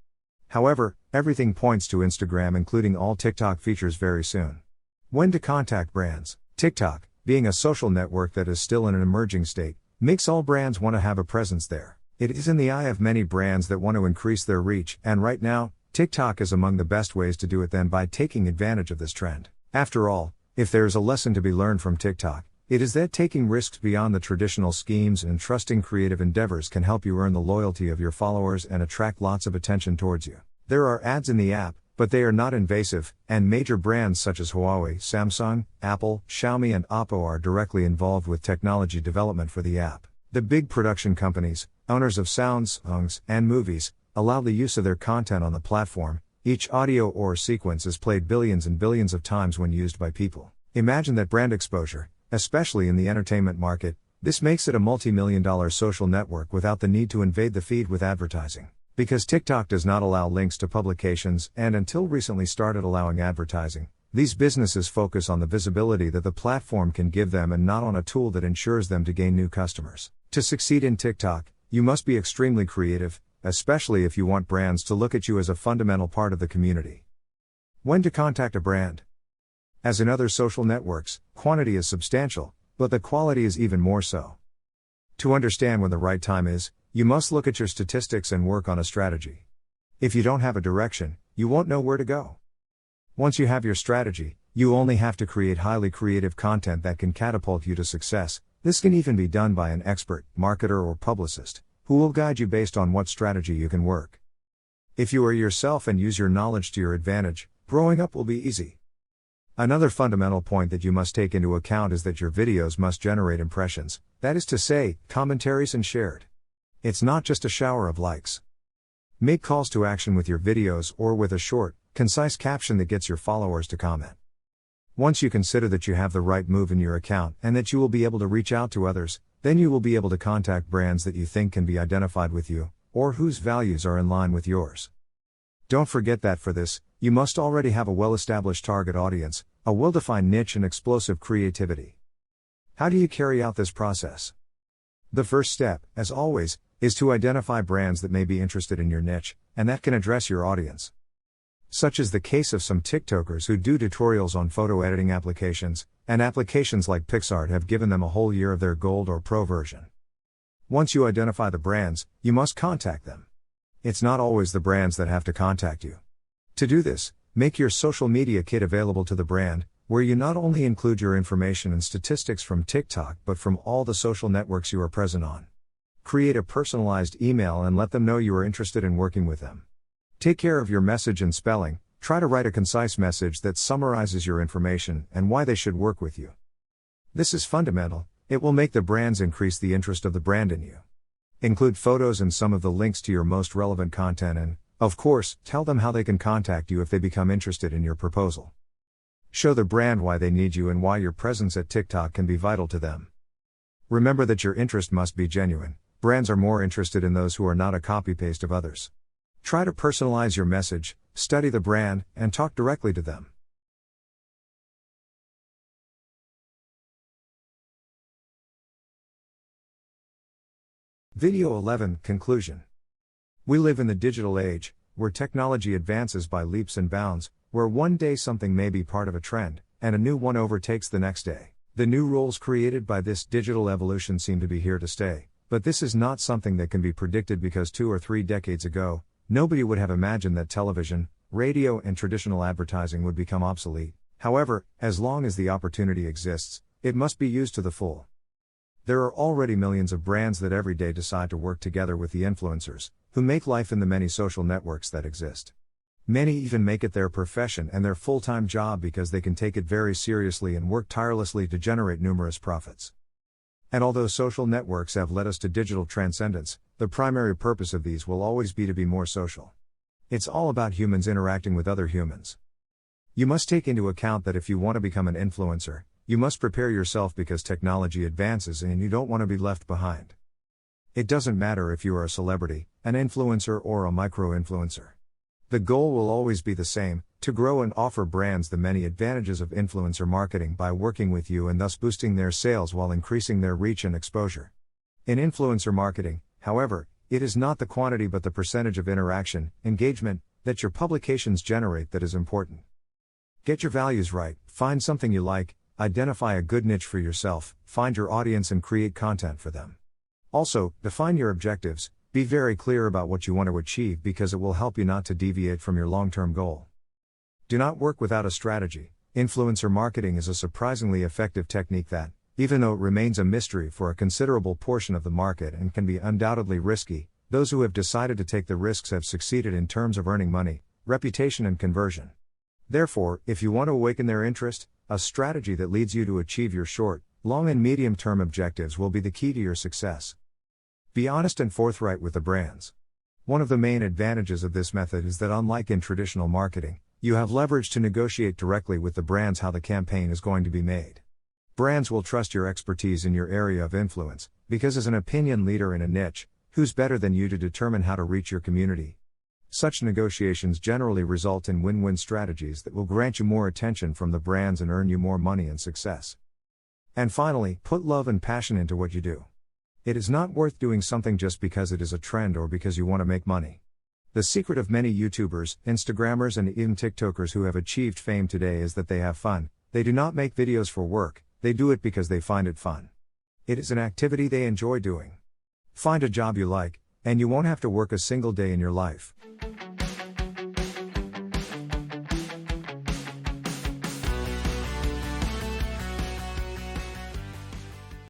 However, everything points to Instagram including all TikTok features very soon. When to contact brands? TikTok, being a social network that is still in an emerging state, makes all brands want to have a presence there. It is in the eye of many brands that want to increase their reach, and right now, TikTok is among the best ways to do it than by taking advantage of this trend. After all, if there is a lesson to be learned from TikTok, it is that taking risks beyond the traditional schemes and trusting creative endeavors can help you earn the loyalty of your followers and attract lots of attention towards you. There are ads in the app, but they are not invasive, and major brands such as Huawei, Samsung, Apple, Xiaomi and Oppo are directly involved with technology development for the app. The big production companies, owners of sounds, songs, and movies, allow the use of their content on the platform. Each audio or sequence is played billions and billions of times when used by people. Imagine that brand exposure, especially in the entertainment market. This makes it a multi-million-dollar social network without the need to invade the feed with advertising. Because TikTok does not allow links to publications and until recently started allowing advertising, these businesses focus on the visibility that the platform can give them and not on a tool that ensures them to gain new customers. To succeed in TikTok, you must be extremely creative, especially if you want brands to look at you as a fundamental part of the community. When to contact a brand? As in other social networks, quantity is substantial, but the quality is even more so. To understand when the right time is, you must look at your statistics and work on a strategy. If you don't have a direction, you won't know where to go. Once you have your strategy, you only have to create highly creative content that can catapult you to success. This can even be done by an expert, marketer or publicist, who will guide you based on what strategy you can work. If you are yourself and use your knowledge to your advantage, growing up will be easy. Another fundamental point that you must take into account is that your videos must generate impressions, that is to say, commentaries and shared. It's not just a shower of likes. Make calls to action with your videos or with a short, concise caption that gets your followers to comment. Once you consider that you have the right move in your account and that you will be able to reach out to others, then you will be able to contact brands that you think can be identified with you, or whose values are in line with yours. Don't forget that for this, you must already have a well-established target audience, a well-defined niche and explosive creativity. How do you carry out this process? The first step, as always, is to identify brands that may be interested in your niche, and that can address your audience. Such is the case of some TikTokers who do tutorials on photo editing applications, and applications like PixArt have given them a whole year of their Gold or Pro version. Once you identify the brands, you must contact them. It's not always the brands that have to contact you. To do this, make your social media kit available to the brand, where you not only include your information and statistics from TikTok but from all the social networks you are present on. Create a personalized email and let them know you are interested in working with them. Take care of your message and spelling. Try to write a concise message that summarizes your information and why they should work with you. This is fundamental. It will make the brands increase the interest of the brand in you. Include photos and some of the links to your most relevant content and, of course, tell them how they can contact you if they become interested in your proposal. Show the brand why they need you and why your presence at TikTok can be vital to them. Remember that your interest must be genuine. Brands are more interested in those who are not a copy-paste of others. Try to personalize your message, study the brand, and talk directly to them. Video 11 Conclusion. We live in the digital age, where technology advances by leaps and bounds, where one day something may be part of a trend, and a new one overtakes the next day. The new roles created by this digital evolution seem to be here to stay, but this is not something that can be predicted because 2 or 3 decades ago, nobody would have imagined that television, radio and traditional advertising would become obsolete. However, as long as the opportunity exists, it must be used to the full. There are already millions of brands that every day decide to work together with the influencers, who make life in the many social networks that exist. Many even make it their profession and their full-time job because they can take it very seriously and work tirelessly to generate numerous profits. And although social networks have led us to digital transcendence, the primary purpose of these will always be to be more social. It's all about humans interacting with other humans. You must take into account that if you want to become an influencer, you must prepare yourself because technology advances and you don't want to be left behind. It doesn't matter if you are a celebrity, an influencer or a micro-influencer. The goal will always be the same, to grow and offer brands the many advantages of influencer marketing by working with you and thus boosting their sales while increasing their reach and exposure. In influencer marketing, however, it is not the quantity but the percentage of interaction, engagement, that your publications generate that is important. Get your values right, find something you like, identify a good niche for yourself, find your audience and create content for them. Also, define your objectives, be very clear about what you want to achieve because it will help you not to deviate from your long-term goal. Do not work without a strategy. Influencer marketing is a surprisingly effective technique that, even though it remains a mystery for a considerable portion of the market and can be undoubtedly risky, those who have decided to take the risks have succeeded in terms of earning money, reputation and conversion. Therefore, if you want to awaken their interest, a strategy that leads you to achieve your short, long and medium-term objectives will be the key to your success. Be honest and forthright with the brands. One of the main advantages of this method is that unlike in traditional marketing, you have leverage to negotiate directly with the brands how the campaign is going to be made. Brands will trust your expertise in your area of influence, because as an opinion leader in a niche, who's better than you to determine how to reach your community? Such negotiations generally result in win-win strategies that will grant you more attention from the brands and earn you more money and success. And finally, put love and passion into what you do. It is not worth doing something just because it is a trend or because you want to make money. The secret of many YouTubers, Instagrammers and even TikTokers who have achieved fame today is that they have fun. They do not make videos for work, they do it because they find it fun. It is an activity they enjoy doing. Find a job you like, and you won't have to work a single day in your life.